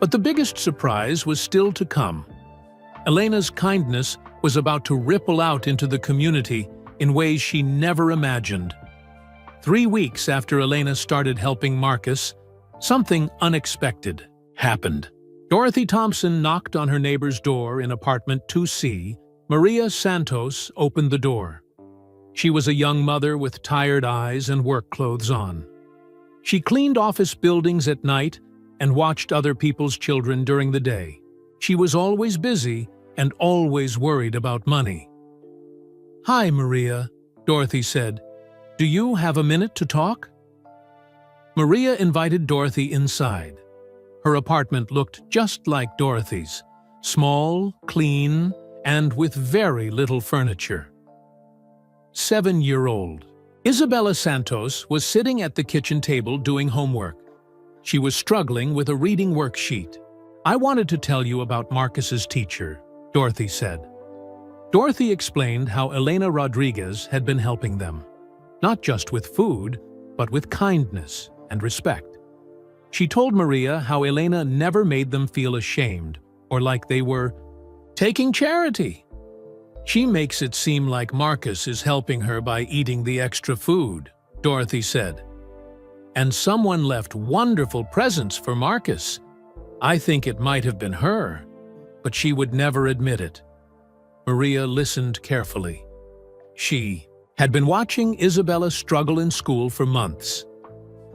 But the biggest surprise was still to come. Elena's kindness was about to ripple out into the community in ways she never imagined. 3 weeks after Elena started helping Marcus, something unexpected happened. Dorothy Thompson knocked on her neighbor's door in apartment 2C. Maria Santos opened the door. She was a young mother with tired eyes and work clothes on. She cleaned office buildings at night and watched other people's children during the day. She was always busy and always worried about money. "Hi, Maria," Dorothy said. "Do you have a minute to talk?" Maria invited Dorothy inside. Her apartment looked just like Dorothy's, small, clean, and with very little furniture. 7-year-old Isabella Santos was sitting at the kitchen table doing homework. She was struggling with a reading worksheet. "I wanted to tell you about Marcus's teacher," Dorothy said. Dorothy explained how Elena Rodriguez had been helping them, not just with food, but with kindness and respect. She told Maria how Elena never made them feel ashamed or like they were taking charity. "She makes it seem like Marcus is helping her by eating the extra food," Dorothy said. "And someone left wonderful presents for Marcus. I think it might have been her, but she would never admit it." Maria listened carefully. She had been watching Isabella struggle in school for months.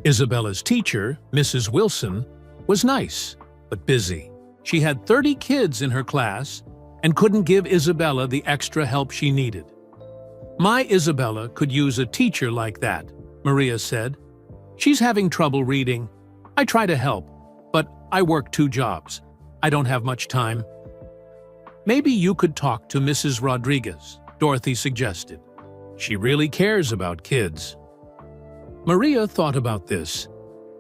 Isabella's teacher, Mrs. Wilson, was nice, but busy. She had 30 kids in her class and couldn't give Isabella the extra help she needed. "My Isabella could use a teacher like that," Maria said. "She's having trouble reading. I try to help, but I work 2 jobs. I don't have much time." "Maybe you could talk to Mrs. Rodriguez," Dorothy suggested. "She really cares about kids." Maria thought about this.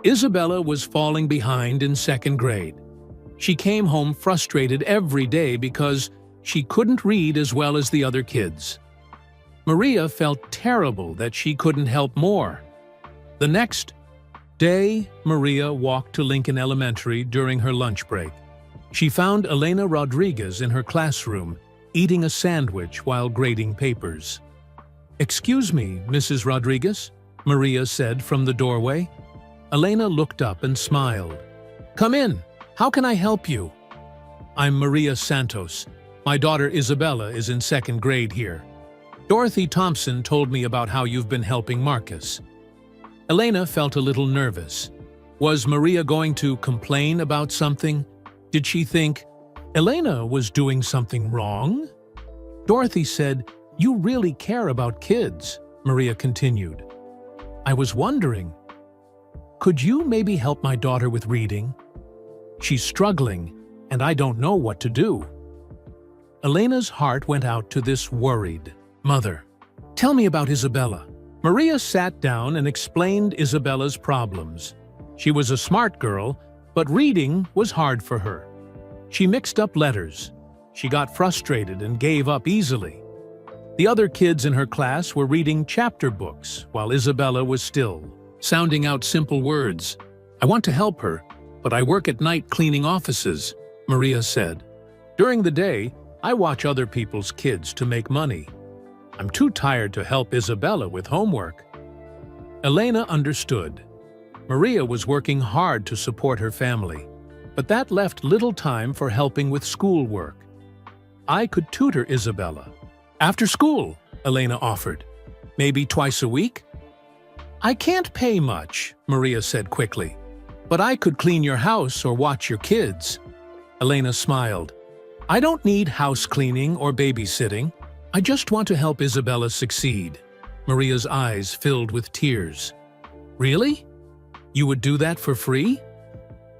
Isabella was falling behind in 2nd grade. She came home frustrated every day because she couldn't read as well as the other kids. Maria felt terrible that she couldn't help more. The next day, Maria walked to Lincoln Elementary during her lunch break. She found Elena Rodriguez in her classroom, eating a sandwich while grading papers. "Excuse me, Mrs. Rodriguez," Maria said from the doorway. Elena looked up and smiled. "Come in. How can I help you?" "I'm Maria Santos. My daughter Isabella is in 2nd grade here. Dorothy Thompson told me about how you've been helping Marcus." Elena felt a little nervous. Was Maria going to complain about something? Did she think Elena was doing something wrong? Dorothy said, "You really care about kids," Maria continued. "I was wondering, could you maybe help my daughter with reading? She's struggling, and I don't know what to do." Elena's heart went out to this worried mother. "Tell me about Isabella." Maria sat down and explained Isabella's problems. She was a smart girl, but reading was hard for her. She mixed up letters. She got frustrated and gave up easily. The other kids in her class were reading chapter books, while Isabella was still, sounding out simple words. "I want to help her, but I work at night cleaning offices," Maria said. "During the day, I watch other people's kids to make money. I'm too tired to help Isabella with homework." Elena understood. Maria was working hard to support her family, but that left little time for helping with schoolwork. "I could tutor Isabella." "After school," Elena offered. "Maybe twice a week?" "I can't pay much," Maria said quickly. "But I could clean your house or watch your kids." Elena smiled. "I don't need house cleaning or babysitting. I just want to help Isabella succeed." Maria's eyes filled with tears. "Really? You would do that for free?"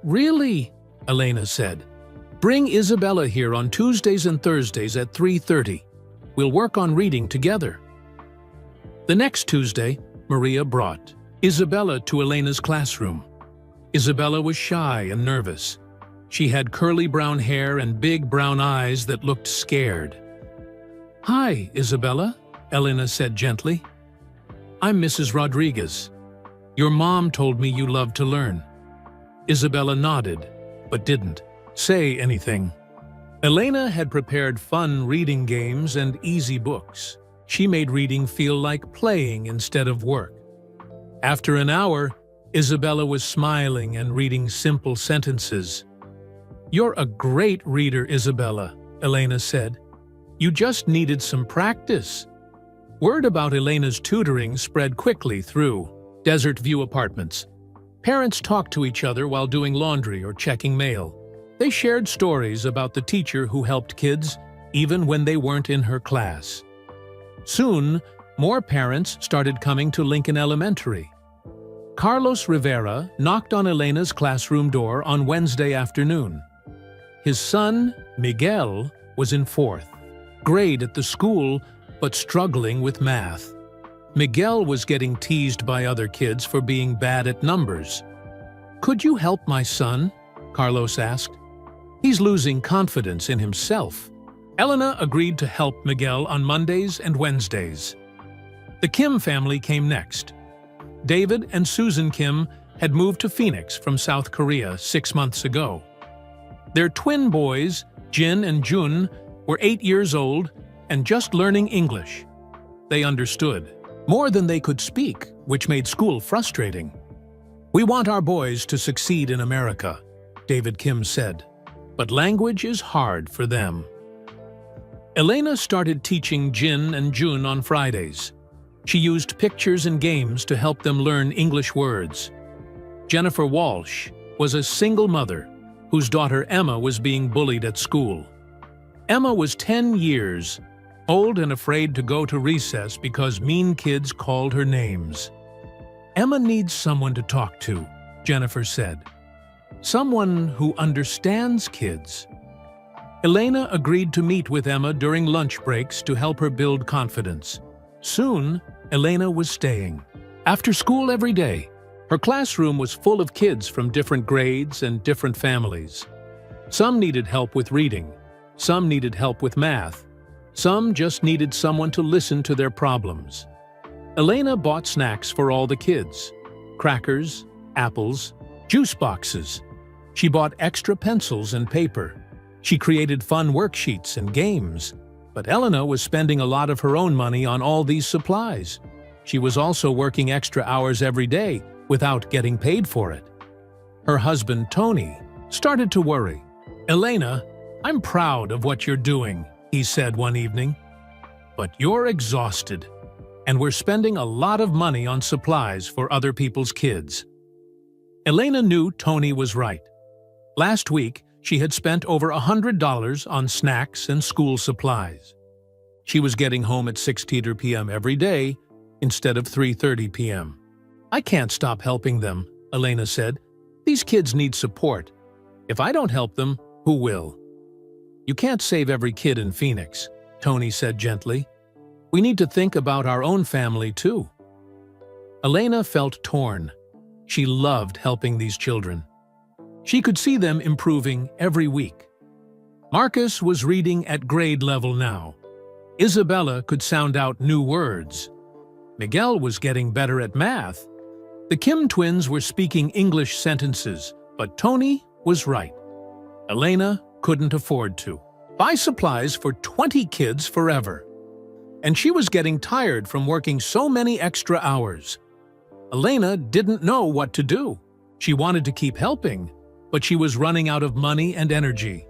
"Really," Elena said. "Bring Isabella here on Tuesdays and Thursdays at 3:30. We'll work on reading together." The next Tuesday, Maria brought Isabella to Elena's classroom. Isabella was shy and nervous. She had curly brown hair and big brown eyes that looked scared. "Hi, Isabella," Elena said gently. "I'm Mrs. Rodriguez. Your mom told me you love to learn." Isabella nodded, but didn't say anything. Elena had prepared fun reading games and easy books. She made reading feel like playing instead of work. After an hour, Isabella was smiling and reading simple sentences. "You're a great reader, Isabella," Elena said. "You just needed some practice." Word about Elena's tutoring spread quickly through Desert View Apartments. Parents talked to each other while doing laundry or checking mail. They shared stories about the teacher who helped kids, even when they weren't in her class. Soon, more parents started coming to Lincoln Elementary. Carlos Rivera knocked on Elena's classroom door on Wednesday afternoon. His son, Miguel, was in 4th grade at the school, but struggling with math. Miguel was getting teased by other kids for being bad at numbers. "Could you help my son?" Carlos asked. "He's losing confidence in himself." Elena agreed to help Miguel on Mondays and Wednesdays. The Kim family came next. David and Susan Kim had moved to Phoenix from South Korea 6 months ago. Their twin boys, Jin and Jun, were 8 years old and just learning English. They understood more than they could speak, which made school frustrating. "We want our boys to succeed in America," David Kim said, "but language is hard for them." Elena started teaching Jin and Jun on Fridays. She used pictures and games to help them learn English words. Jennifer Walsh, was a single mother whose daughter Emma was being bullied at school. Emma was 10 years old and afraid to go to recess because mean kids called her names. "Emma needs someone to talk to," Jennifer said. "Someone who understands kids." Elena agreed to meet with Emma during lunch breaks to help her build confidence. Soon, Elena was staying. After school every day, her classroom was full of kids from different grades and different families. Some needed help with reading, some needed help with math, some just needed someone to listen to their problems. Elena bought snacks for all the kids: crackers, apples, juice boxes. She bought extra pencils and paper. She created fun worksheets and games. But Elena was spending a lot of her own money on all these supplies. She was also working extra hours every day without getting paid for it. Her husband, Tony, started to worry. "Elena, I'm proud of what you're doing," he said one evening. "But you're exhausted, and we're spending a lot of money on supplies for other people's kids." Elena knew Tony was right. Last week, she had spent over $100 on snacks and school supplies. She was getting home at 6:00 p.m. every day instead of 3:30 p.m. "I can't stop helping them," Elena said. "These kids need support. If I don't help them, who will?" "You can't save every kid in Phoenix," Tony said gently. "We need to think about our own family, too." Elena felt torn. She loved helping these children. She could see them improving every week. Marcus was reading at grade level now. Isabella could sound out new words. Miguel was getting better at math. The Kim twins were speaking English sentences, but Tony was right. Elena couldn't afford to buy supplies for 20 kids forever. And she was getting tired from working so many extra hours. Elena didn't know what to do. She wanted to keep helping, but she was running out of money and energy.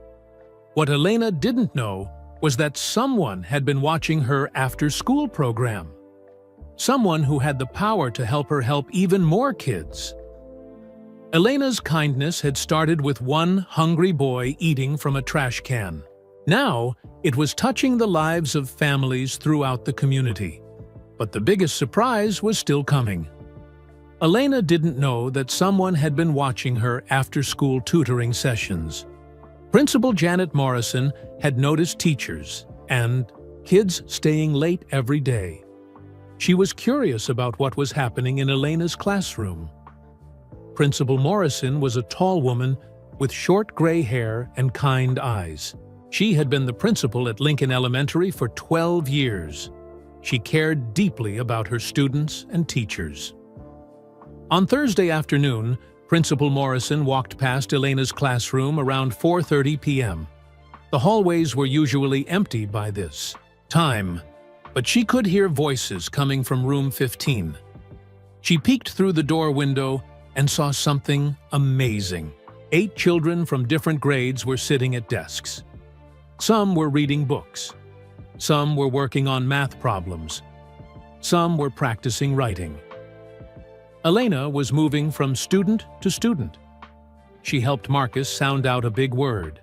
What Elena didn't know was that someone had been watching her after-school program. Someone who had the power to help her help even more kids. Elena's kindness had started with one hungry boy eating from a trash can. Now, it was touching the lives of families throughout the community. But the biggest surprise was still coming. Elena didn't know that someone had been watching her after-school tutoring sessions. Principal Janet Morrison had noticed teachers and kids staying late every day. She was curious about what was happening in Elena's classroom. Principal Morrison was a tall woman with short gray hair and kind eyes. She had been the principal at Lincoln Elementary for 12 years. She cared deeply about her students and teachers. On Thursday afternoon, Principal Morrison walked past Elena's classroom around 4:30 p.m. The hallways were usually empty by this time, but she could hear voices coming from room 15. She peeked through the door window and saw something amazing. 8 children from different grades were sitting at desks. Some were reading books. Some were working on math problems. Some were practicing writing. Elena was moving from student to student. She helped Marcus sound out a big word.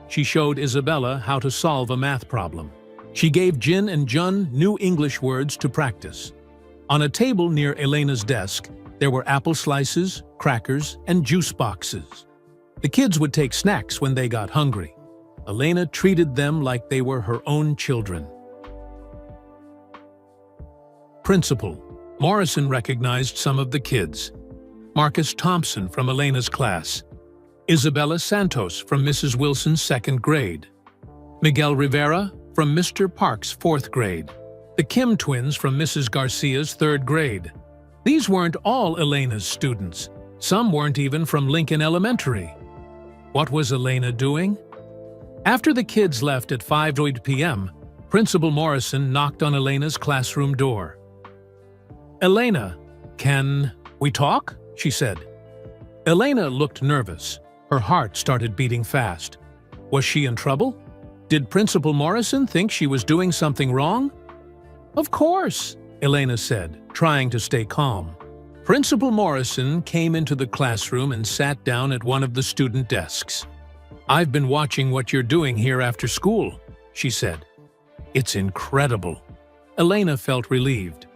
She showed Isabella how to solve a math problem. She gave Jin and Jun new English words to practice. On a table near Elena's desk, there were apple slices, crackers, and juice boxes. The kids would take snacks when they got hungry. Elena treated them like they were her own children. Principal Morrison recognized some of the kids. Marcus Thompson from Elena's class. Isabella Santos from Mrs. Wilson's 2nd grade. Miguel Rivera from Mr. Park's 4th grade. The Kim twins from Mrs. Garcia's 3rd grade. These weren't all Elena's students. Some weren't even from Lincoln Elementary. What was Elena doing? After the kids left at 5:00 p.m., Principal Morrison knocked on Elena's classroom door. "Elena, can we talk?" she said. Elena looked nervous. Her heart started beating fast. Was she in trouble? Did Principal Morrison think she was doing something wrong? "Of course," Elena said, trying to stay calm. Principal Morrison came into the classroom and sat down at one of the student desks. "I've been watching what you're doing here after school," she said. "It's incredible." Elena felt relieved.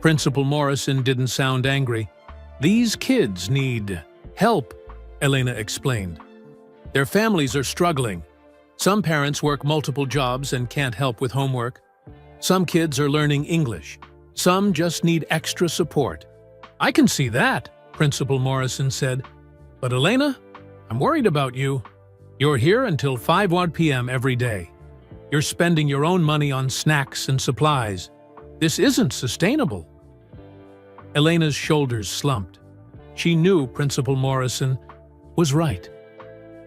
Principal Morrison didn't sound angry. "These kids need help," Elena explained. "Their families are struggling. Some parents work multiple jobs and can't help with homework. Some kids are learning English. Some just need extra support." "I can see that," Principal Morrison said. "But Elena, I'm worried about you. You're here until 5 p.m. every day. You're spending your own money on snacks and supplies. This isn't sustainable." Elena's shoulders slumped. She knew Principal Morrison was right.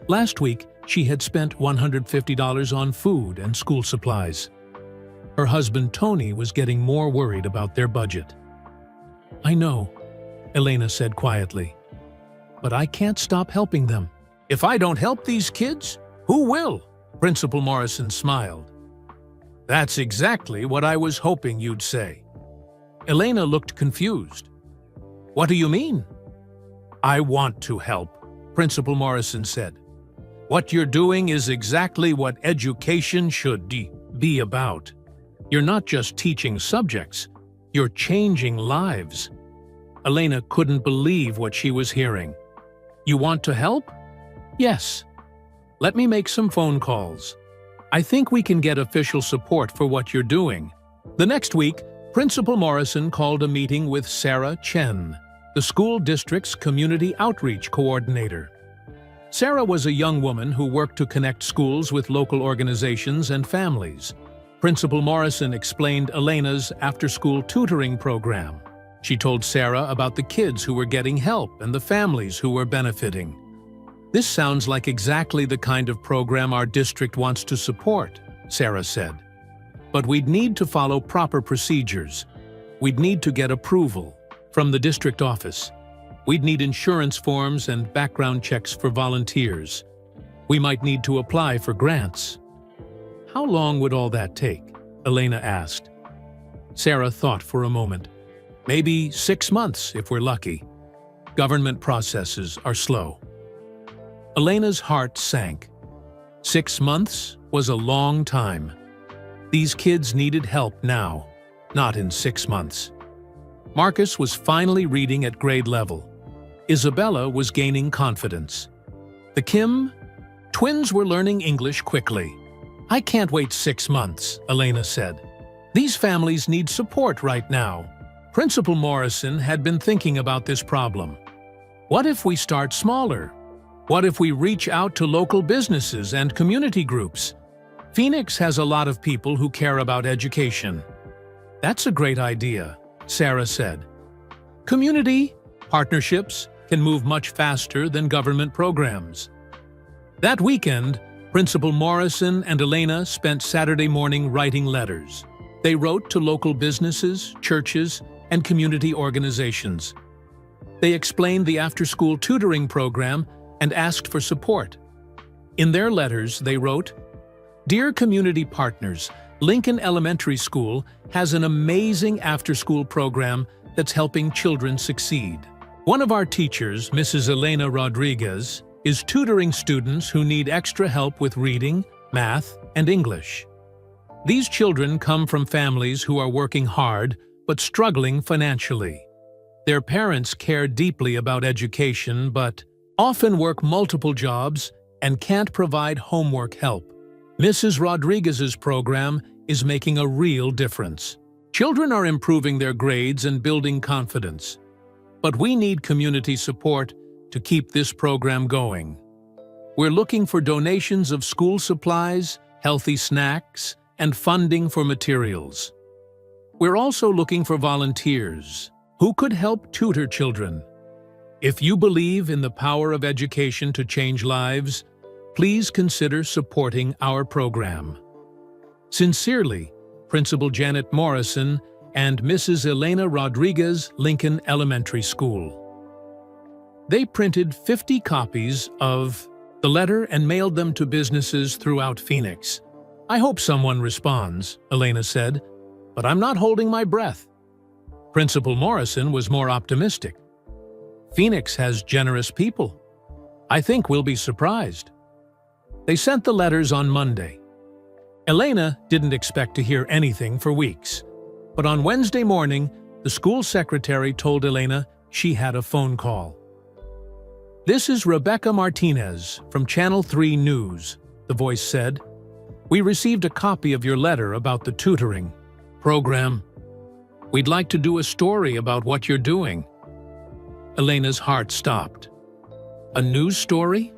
Last week, she had spent $150 on food and school supplies. Her husband Tony was getting more worried about their budget. "I know," Elena said quietly, "but I can't stop helping them." "If I don't help these kids, who will?" Principal Morrison smiled. "That's exactly what I was hoping you'd say." Elena looked confused. "What do you mean?" "I want to help," Principal Morrison said. "What you're doing is exactly what education should be about. You're not just teaching subjects, you're changing lives." Elena couldn't believe what she was hearing. "You want to help?" "Yes. Let me make some phone calls. I think we can get official support for what you're doing." The next week, Principal Morrison called a meeting with Sarah Chen, the school district's community outreach coordinator. Sarah was a young woman who worked to connect schools with local organizations and families. Principal Morrison explained Elena's after-school tutoring program. She told Sarah about the kids who were getting help and the families who were benefiting. "This sounds like exactly the kind of program our district wants to support," Sarah said. "But we'd need to follow proper procedures. We'd need to get approval from the district office. We'd need insurance forms and background checks for volunteers. We might need to apply for grants." "How long would all that take?" Elena asked. Sarah thought for a moment. "Maybe 6 months if we're lucky. Government processes are slow." Elena's heart sank. 6 months was a long time. These kids needed help now, not in 6 months. Marcus was finally reading at grade level. Isabella was gaining confidence. The Kim twins were learning English quickly. "I can't wait 6 months," Elena said. "These families need support right now." Principal Morrison had been thinking about this problem. What if we start smaller? What if we reach out to local businesses and community groups? Phoenix has a lot of people who care about education. "That's a great idea," Sarah said. "Community partnerships can move much faster than government programs." That weekend, Principal Morrison and Elena spent Saturday morning writing letters. They wrote to local businesses, churches, and community organizations. They explained the after-school tutoring program and asked for support. In their letters, they wrote, "Dear community partners, Lincoln Elementary School has an amazing after-school program that's helping children succeed. One of our teachers, Mrs. Elena Rodriguez, is tutoring students who need extra help with reading, math, and English. These children come from families who are working hard but struggling financially. Their parents care deeply about education but often work multiple jobs and can't provide homework help. Mrs. Rodriguez's program is making a real difference. Children are improving their grades and building confidence. But we need community support to keep this program going. We're looking for donations of school supplies, healthy snacks, and funding for materials. We're also looking for volunteers who could help tutor children. If you believe in the power of education to change lives, please consider supporting our program. Sincerely, Principal Janet Morrison and Mrs. Elena Rodriguez, Lincoln Elementary School." They printed 50 copies of the letter and mailed them to businesses throughout Phoenix. "I hope someone responds," Elena said, "but I'm not holding my breath." Principal Morrison was more optimistic. Phoenix has generous people. I think we'll be surprised." They sent the letters on Monday. Elena didn't expect to hear anything for weeks, but on Wednesday morning, the school secretary told Elena she had a phone call. "This is Rebecca Martinez from Channel 3 News," the voice said. "We received a copy of your letter about the tutoring program. We'd like to do a story about what you're doing." Elena's heart stopped. A news story?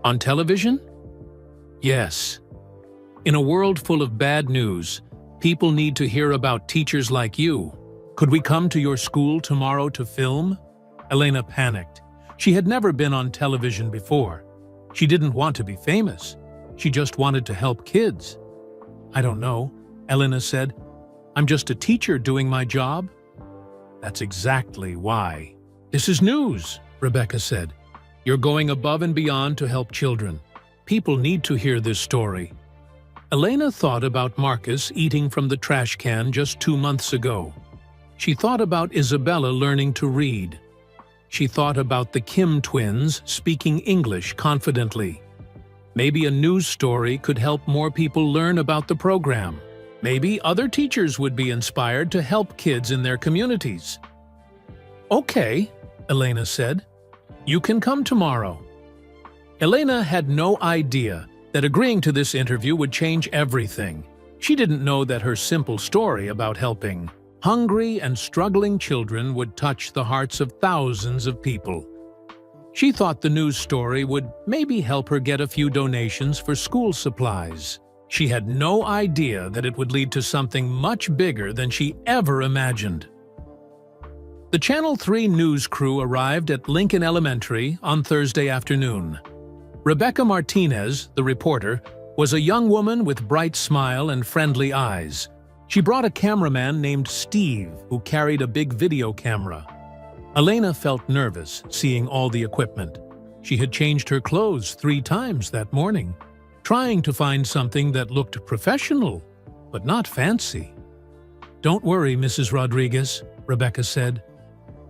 On television? Yes. In a world full of bad news, people need to hear about teachers like you. "Could we come to your school tomorrow to film?" Elena panicked. She had never been on television before. She didn't want to be famous. She just wanted to help kids. "I don't know," Elena said. "I'm just a teacher doing my job." "That's exactly why." "This is news," Rebecca said. "You're going above and beyond to help children. People need to hear this story." Elena thought about Marcus eating from the trash can just 2 months ago. She thought about Isabella learning to read. She thought about the Kim twins speaking English confidently. Maybe a news story could help more people learn about the program. Maybe other teachers would be inspired to help kids in their communities. "Okay," Elena said. "You can come tomorrow." Elena had no idea that agreeing to this interview would change everything. She didn't know that her simple story about helping hungry and struggling children would touch the hearts of thousands of people. She thought the news story would maybe help her get a few donations for school supplies. She had no idea that it would lead to something much bigger than she ever imagined. The Channel 3 news crew arrived at Lincoln Elementary on Thursday afternoon. Rebecca Martinez, the reporter, was a young woman with bright smile and friendly eyes. She brought a cameraman named Steve, who carried a big video camera. Elena felt nervous seeing all the equipment. She had changed her clothes 3 times that morning, trying to find something that looked professional, but not fancy. "Don't worry, Mrs. Rodriguez," Rebecca said.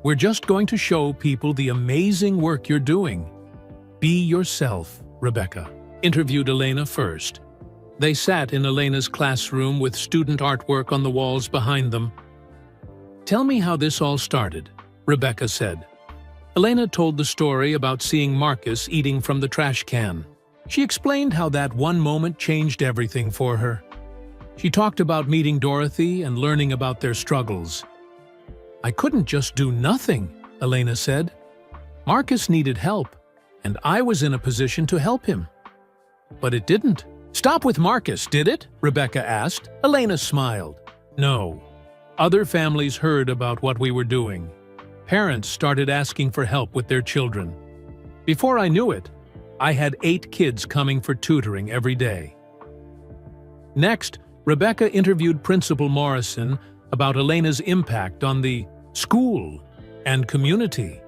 "We're just going to show people the amazing work you're doing." "Be yourself," Rebecca interviewed Elena first. They sat in Elena's classroom with student artwork on the walls behind them. "Tell me how this all started," Rebecca said. Elena told the story about seeing Marcus eating from the trash can. She explained how that one moment changed everything for her. She talked about meeting Dorothy and learning about their struggles. "I couldn't just do nothing," Elena said. "Marcus needed help, and I was in a position to help him. But it didn't." "Stop with Marcus, did it?" Rebecca asked. Elena smiled. "No. Other families heard about what we were doing. Parents started asking for help with their children. Before I knew it, I had 8 kids coming for tutoring every day." Next, Rebecca interviewed Principal Morrison about Elena's impact on the school and community.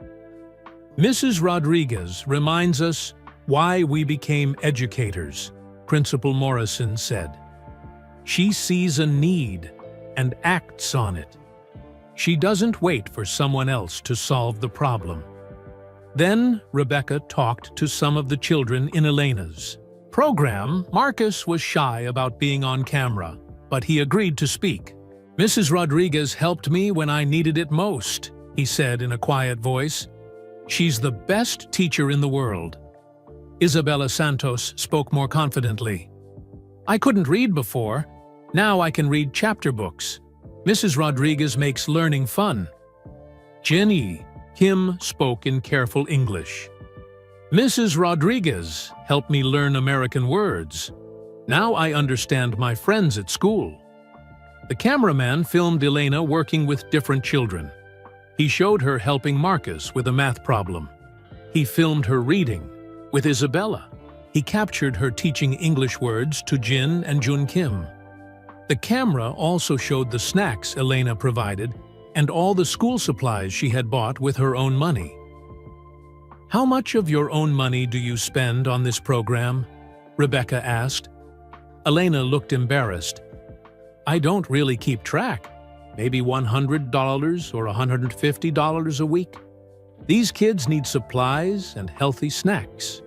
"Mrs. Rodriguez reminds us why we became educators," Principal Morrison said. "She sees a need and acts on it. She doesn't wait for someone else to solve the problem." Then Rebecca talked to some of the children in Elena's program. Marcus was shy about being on camera, but he agreed to speak. "Mrs. Rodriguez helped me when I needed it most," he said in a quiet voice. "She's the best teacher in the world." Isabella Santos spoke more confidently. "I couldn't read before. Now I can read chapter books. Mrs. Rodriguez makes learning fun." Jenny Kim spoke in careful English. "Mrs. Rodriguez helped me learn American words. Now I understand my friends at school." The cameraman filmed Elena working with different children. He showed her helping Marcus with a math problem. He filmed her reading with Isabella. He captured her teaching English words to Jin and Jun Kim. The camera also showed the snacks Elena provided and all the school supplies she had bought with her own money. "How much of your own money do you spend on this program?" Rebecca asked. Elena looked embarrassed. "I don't really keep track. Maybe $100 or $150 a week." These kids need supplies and healthy snacks.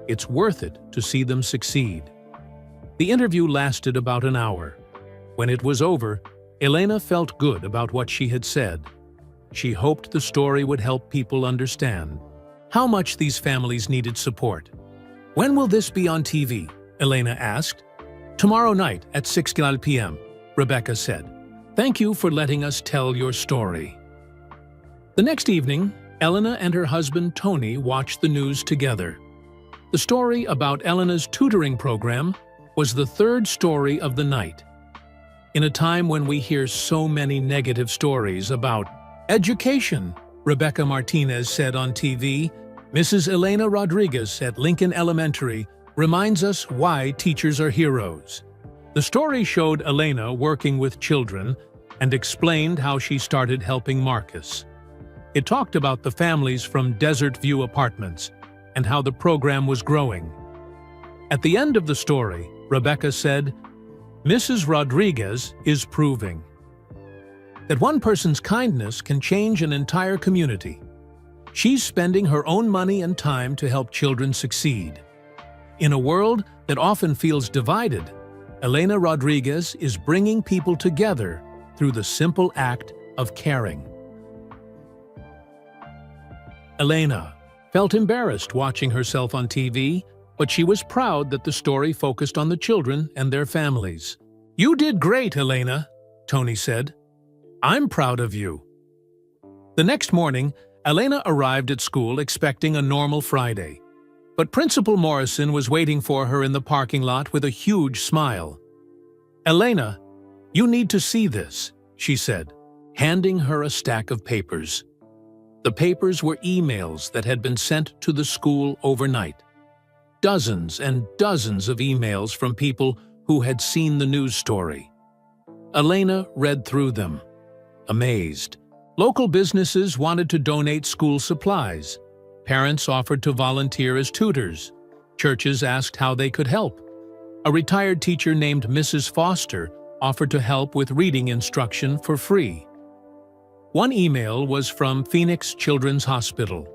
It's worth it to see them succeed. The interview lasted about an hour. When it was over, Elena felt good about what she had said. She hoped the story would help people understand how much these families needed support. "When will this be on TV?" Elena asked. "Tomorrow night at 6 p.m., Rebecca said. "Thank you for letting us tell your story." The next evening, Elena and her husband Tony watched the news together. The story about Elena's tutoring program was the third story of the night. In a time when we hear so many negative stories about education, Rebecca Martinez said on TV, Mrs. Elena Rodriguez at Lincoln Elementary reminds us why teachers are heroes. The story showed Elena working with children and explained how she started helping Marcus. It talked about the families from Desert View Apartments and how the program was growing. At the end of the story, Rebecca said, Mrs. Rodriguez is proving that one person's kindness can change an entire community. She's spending her own money and time to help children succeed. In a world that often feels divided, Elena Rodriguez is bringing people together through the simple act of caring. Elena felt embarrassed watching herself on TV, but she was proud that the story focused on the children and their families. "You did great, Elena," Tony said. "I'm proud of you." The next morning, Elena arrived at school expecting a normal Friday. But Principal Morrison was waiting for her in the parking lot with a huge smile. "Elena, you need to see this," she said, handing her a stack of papers. The papers were emails that had been sent to the school overnight. Dozens and dozens of emails from people who had seen the news story. Elena read through them, amazed. Local businesses wanted to donate school supplies. Parents offered to volunteer as tutors. Churches asked how they could help. A retired teacher named Mrs. Foster offered to help with reading instruction for free. One email was from Phoenix Children's Hospital.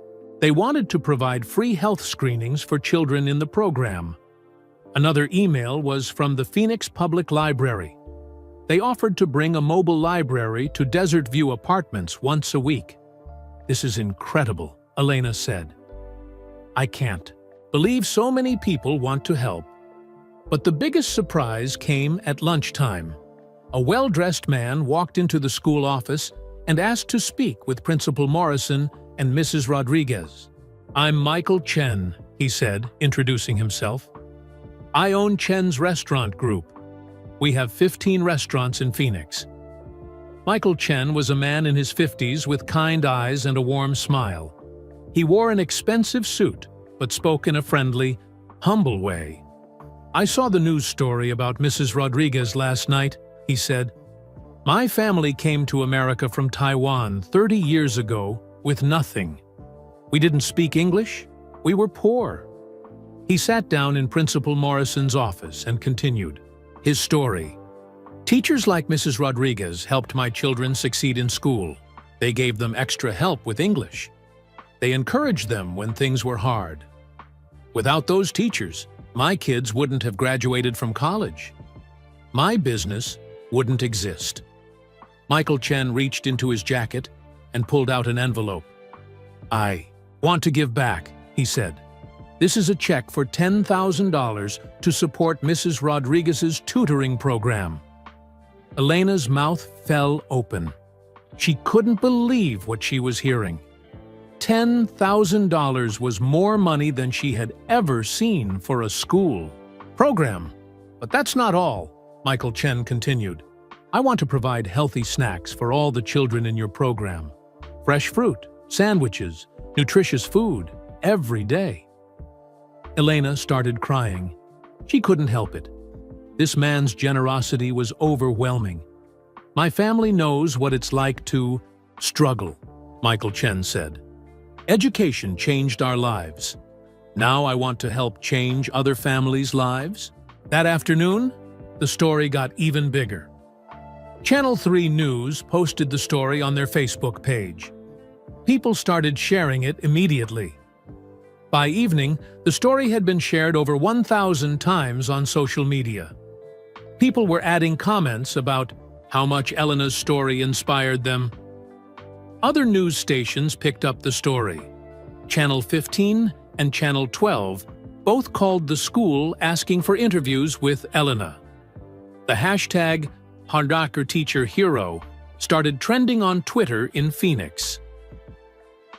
They wanted to provide free health screenings for children in the program. Another email was from the Phoenix Public Library. They offered to bring a mobile library to Desert View Apartments once a week. "This is incredible," Elena said. "I can't believe so many people want to help." But the biggest surprise came at lunchtime. A well-dressed man walked into the school office and asked to speak with Principal Morrison and Mrs. Rodriguez. "I'm Michael Chen," he said, introducing himself. "I own Chen's Restaurant Group. We have 15 restaurants in Phoenix." Michael Chen was a man in his 50s with kind eyes and a warm smile. He wore an expensive suit, but spoke in a friendly, humble way. "I saw the news story about Mrs. Rodriguez last night," he said. "My family came to America from Taiwan 30 years ago with nothing. We didn't speak English. We were poor." He sat down in Principal Morrison's office and continued his story. "Teachers like Mrs. Rodriguez helped my children succeed in school. They gave them extra help with English. They encouraged them when things were hard. Without those teachers, my kids wouldn't have graduated from college. My business wouldn't exist." Michael Chen reached into his jacket and pulled out an envelope. "I want to give back," he said. "This is a check for $10,000 to support Mrs. Rodriguez's tutoring program." Elena's mouth fell open. She couldn't believe what she was hearing. $10,000 was more money than she had ever seen for a school program. "But that's not all," Michael Chen continued. "I want to provide healthy snacks for all the children in your program. Fresh fruit, sandwiches, nutritious food, every day." Elena started crying. She couldn't help it. This man's generosity was overwhelming. "My family knows what it's like to struggle," Michael Chen said. "Education changed our lives. Now I want to help change other families' lives." That afternoon, the story got even bigger. Channel 3 News posted the story on their Facebook page. People started sharing it immediately. By evening, the story had been shared over 1,000 times on social media. People were adding comments about how much Elena's story inspired them. Other news stations picked up the story. Channel 15 and Channel 12 both called the school asking for interviews with Elena. The hashtag #HardockerTeacherHero started trending on Twitter in Phoenix.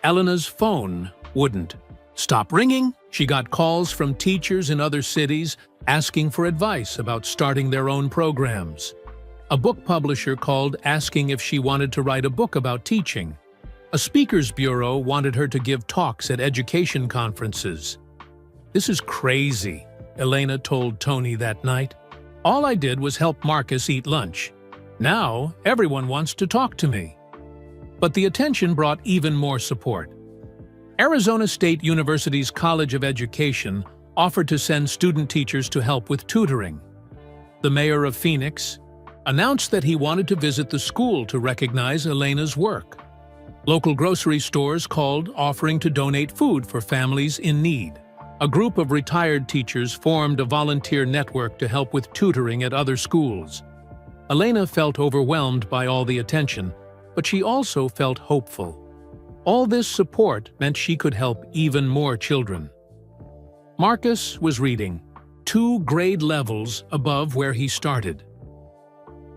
Elena's phone wouldn't stop ringing. She got calls from teachers in other cities asking for advice about starting their own programs. A book publisher called asking if she wanted to write a book about teaching. A speakers bureau wanted her to give talks at education conferences. "This is crazy," Elena told Tony that night. "All I did was help Marcus eat lunch. Now everyone wants to talk to me." But the attention brought even more support. Arizona State University's College of Education offered to send student teachers to help with tutoring. The mayor of Phoenix announced that he wanted to visit the school to recognize Elena's work. Local grocery stores called, offering to donate food for families in need. A group of retired teachers formed a volunteer network to help with tutoring at other schools. Elena felt overwhelmed by all the attention, but she also felt hopeful. All this support meant she could help even more children. Marcus was reading, 2 grade levels above where he started.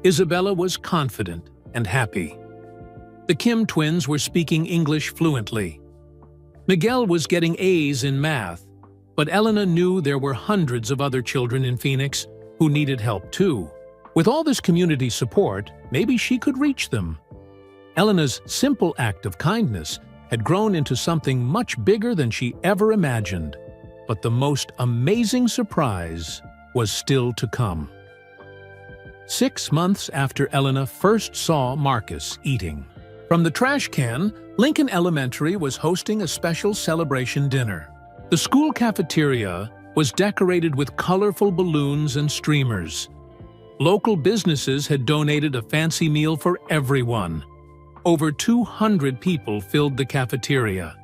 Isabella was confident and happy. The Kim twins were speaking English fluently. Miguel was getting A's in math, but Elena knew there were hundreds of other children in Phoenix who needed help too. With all this community support, maybe she could reach them. Elena's simple act of kindness had grown into something much bigger than she ever imagined. But the most amazing surprise was still to come. 6 months after Elena first saw Marcus eating. From the trash can, Lincoln Elementary was hosting a special celebration dinner. The school cafeteria was decorated with colorful balloons and streamers. Local businesses had donated a fancy meal for everyone. Over 200 people filled the cafeteria.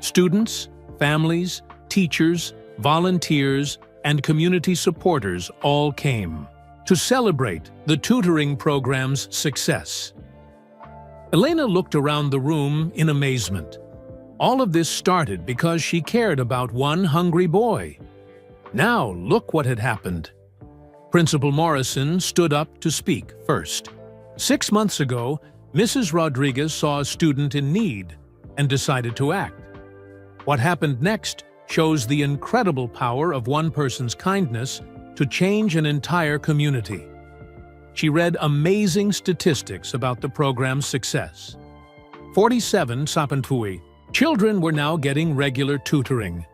Students, families, teachers, volunteers, and community supporters all came to celebrate the tutoring program's success. Elena looked around the room in amazement. All of this started because she cared about one hungry boy. Now look what had happened. Principal Morrison stood up to speak first. 6 months ago, Mrs. Rodriguez saw a student in need and decided to act. What happened next shows the incredible power of one person's kindness to change an entire community. She read amazing statistics about the program's success. 47 Sapantui children were now getting regular tutoring.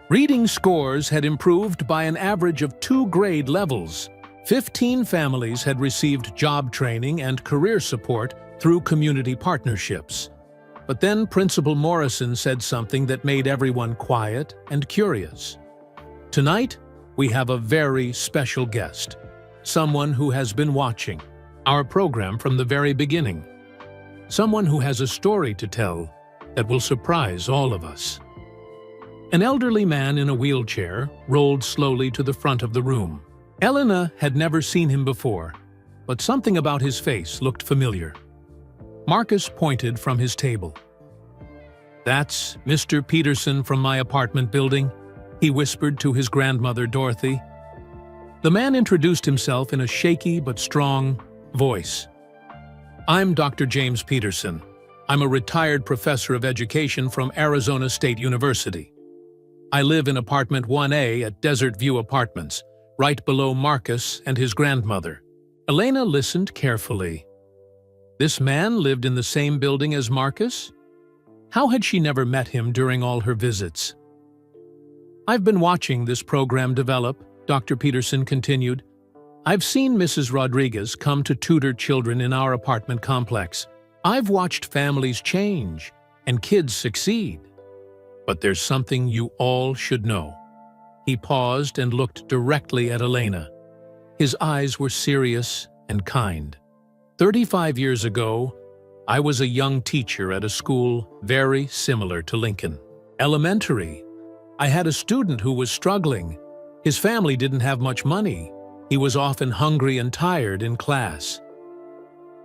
Reading scores had improved by an average of 2 grade levels. 15 families had received job training and career support through community partnerships. But then Principal Morrison said something that made everyone quiet and curious. Tonight, we have a very special guest, someone who has been watching our program from the very beginning, someone who has a story to tell that will surprise all of us. An elderly man in a wheelchair rolled slowly to the front of the room. Elena had never seen him before, but something about his face looked familiar. Marcus pointed from his table. "That's Mr. Peterson from my apartment building," he whispered to his grandmother, Dorothy. The man introduced himself in a shaky but strong voice. "I'm Dr. James Peterson. I'm a retired professor of education from Arizona State University. I live in apartment 1A at Desert View Apartments, right below Marcus and his grandmother." Elena listened carefully. This man lived in the same building as Marcus? How had she never met him during all her visits? "I've been watching this program develop," Dr. Peterson continued. "I've seen Mrs. Rodriguez come to tutor children in our apartment complex. I've watched families change and kids succeed. But there's something you all should know." He paused and looked directly at Elena. His eyes were serious and kind. 35 years ago, I was a young teacher at a school very similar to Lincoln. Elementary. I had a student who was struggling. His family didn't have much money. He was often hungry and tired in class.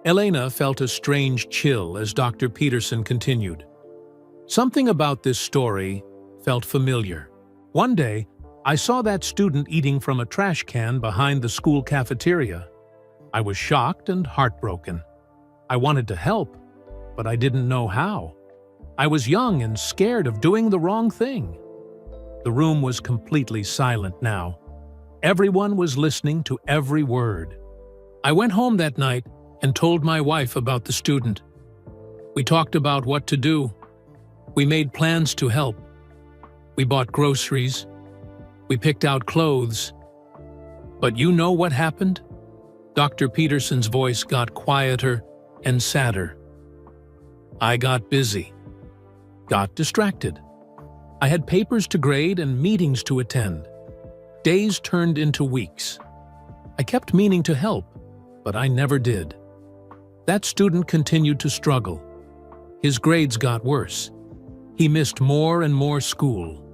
Elena felt a strange chill as Dr. Peterson continued. Something about this story felt familiar. One day, I saw that student eating from a trash can behind the school cafeteria. I was shocked and heartbroken. I wanted to help, but I didn't know how. I was young and scared of doing the wrong thing. The room was completely silent now. Everyone was listening to every word. I went home that night and told my wife about the student. We talked about what to do. We made plans to help. We bought groceries. We picked out clothes. But you know what happened? Dr. Peterson's voice got quieter and sadder. I got busy, got distracted. I had papers to grade and meetings to attend. Days turned into weeks. I kept meaning to help, but I never did. That student continued to struggle. His grades got worse. He missed more and more school.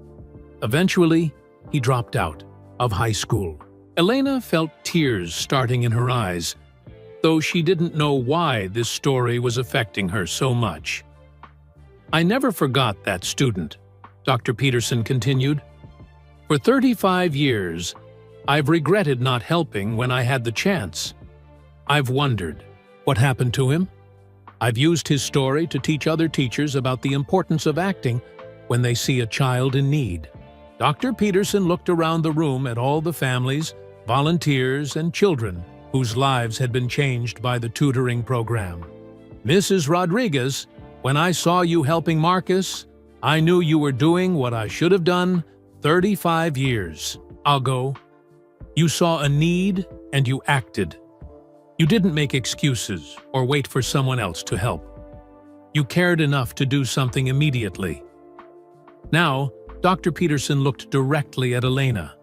Eventually, he dropped out of high school. Elena felt tears starting in her eyes, though she didn't know why this story was affecting her so much. I never forgot that student, Dr. Peterson continued. For 35 years, I've regretted not helping when I had the chance. I've wondered, what happened to him? I've used his story to teach other teachers about the importance of acting when they see a child in need. Dr. Peterson looked around the room at all the families, volunteers, and children whose lives had been changed by the tutoring program. Mrs. Rodriguez, when I saw you helping Marcus, I knew you were doing what I should have done 35 years ago. You saw a need and you acted. You didn't make excuses or wait for someone else to help. You cared enough to do something immediately. Now, Dr. Peterson looked directly at Elena,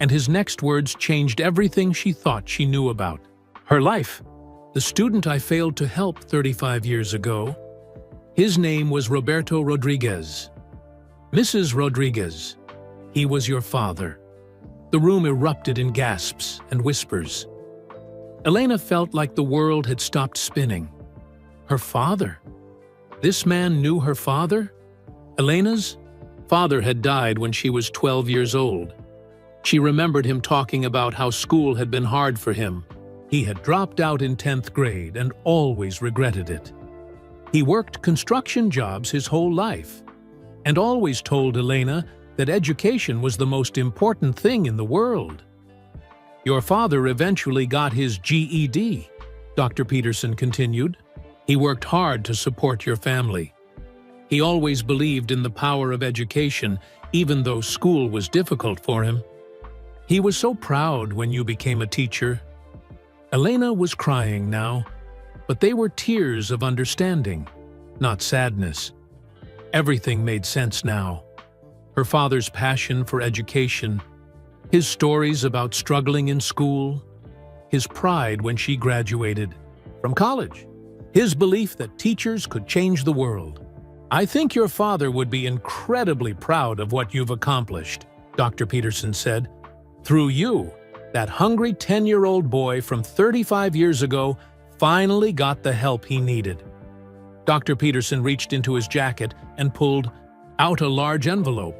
and his next words changed everything she thought she knew about her life. The student I failed to help 35 years ago, his name was Roberto Rodriguez. Mrs. Rodriguez, he was your father. The room erupted in gasps and whispers. Elena felt like the world had stopped spinning. Her father? This man knew her father? Elena's father had died when she was 12 years old. She remembered him talking about how school had been hard for him. He had dropped out in 10th grade and always regretted it. He worked construction jobs his whole life and always told Elena that education was the most important thing in the world. Your father eventually got his GED, Dr. Peterson continued. He worked hard to support your family. He always believed in the power of education, even though school was difficult for him. He was so proud when you became a teacher. Elena was crying now, but they were tears of understanding, not sadness. Everything made sense now. Her father's passion for education, his stories about struggling in school, his pride when she graduated from college, his belief that teachers could change the world. I think your father would be incredibly proud of what you've accomplished, Dr. Peterson said. Through you, that hungry 10-year-old boy from 35 years ago finally got the help he needed. Dr. Peterson reached into his jacket and pulled out a large envelope.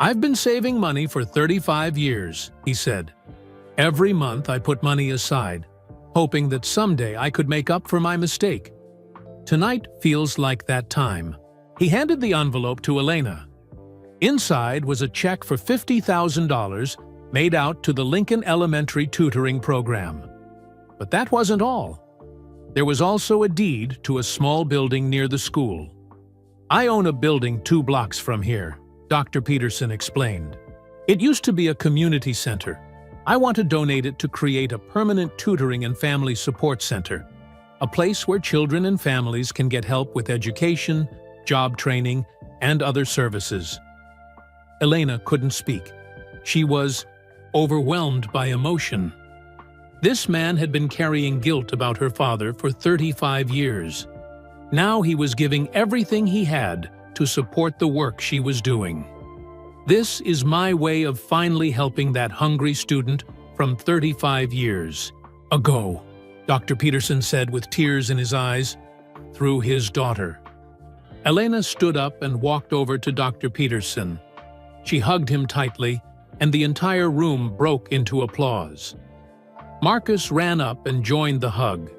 I've been saving money for 35 years, he said. Every month I put money aside, hoping that someday I could make up for my mistake. Tonight feels like that time. He handed the envelope to Elena. Inside was a check for $50,000 made out to the Lincoln Elementary Tutoring Program. But that wasn't all. There was also a deed to a small building near the school. I own a building 2 blocks from here, Dr. Peterson explained. It used to be a community center. I want to donate it to create a permanent tutoring and family support center, a place where children and families can get help with education, job training, and other services. Elena couldn't speak. She was overwhelmed by emotion. This man had been carrying guilt about her father for 35 years. Now he was giving everything he had to support the work she was doing. This is my way of finally helping that hungry student from 35 years ago, Dr. Peterson said with tears in his eyes, through his daughter. Elena stood up and walked over to Dr. Peterson. She hugged him tightly, and the entire room broke into applause. Marcus ran up and joined the hug,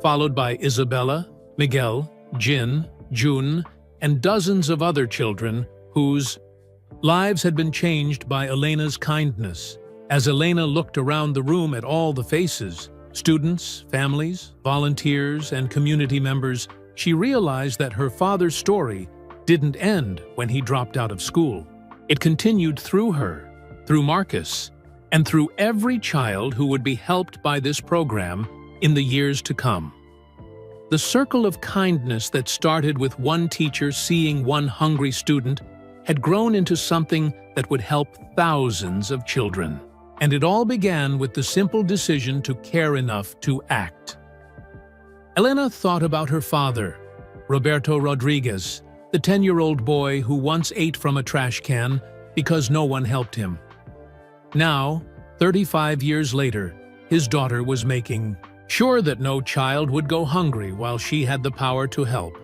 followed by Isabella, Miguel, Jin, June, and dozens of other children whose lives had been changed by Elena's kindness. As Elena looked around the room at all the faces, students, families, volunteers, and community members, she realized that her father's story didn't end when he dropped out of school. It continued through her, through Marcus, and through every child who would be helped by this program in the years to come. The circle of kindness that started with one teacher seeing one hungry student had grown into something that would help thousands of children. And it all began with the simple decision to care enough to act. Elena thought about her father, Roberto Rodriguez, the 10-year-old boy who once ate from a trash can because no one helped him. Now, 35 years later, his daughter was making sure that no child would go hungry while she had the power to help.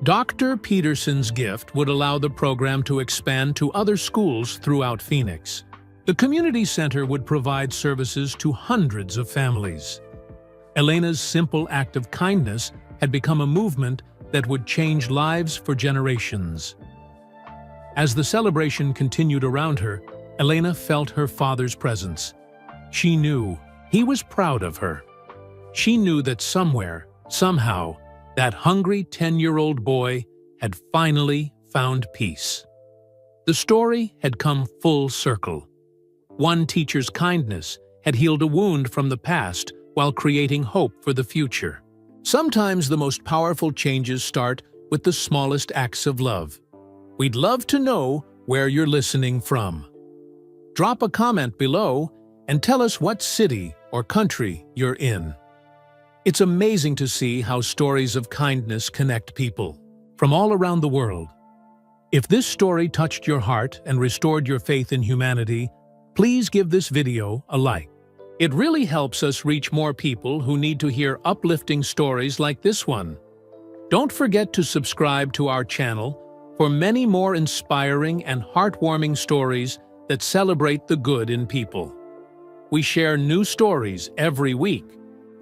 Dr. Peterson's gift would allow the program to expand to other schools throughout Phoenix. The community center would provide services to hundreds of families. Elena's simple act of kindness had become a movement that would change lives for generations. As the celebration continued around her, Elena felt her father's presence. She knew he was proud of her. She knew that somewhere, somehow, that hungry 10-year-old boy had finally found peace. The story had come full circle. One teacher's kindness had healed a wound from the past while creating hope for the future. Sometimes the most powerful changes start with the smallest acts of love. We'd love to know where you're listening from. Drop a comment below and tell us what city or country you're in. It's amazing to see how stories of kindness connect people from all around the world. If this story touched your heart and restored your faith in humanity, please give this video a like. It really helps us reach more people who need to hear uplifting stories like this one. Don't forget to subscribe to our channel for many more inspiring and heartwarming stories that celebrate the good in people. We share new stories every week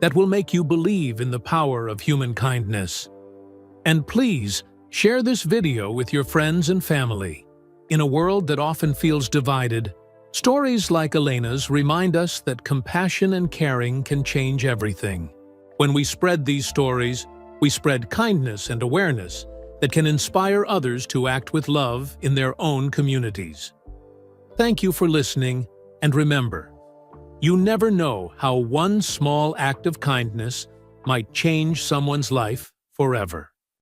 that will make you believe in the power of human kindness. And please, share this video with your friends and family. In a world that often feels divided, stories like Elena's remind us that compassion and caring can change everything. When we spread these stories, we spread kindness and awareness that can inspire others to act with love in their own communities. Thank you for listening, and remember, you never know how one small act of kindness might change someone's life forever.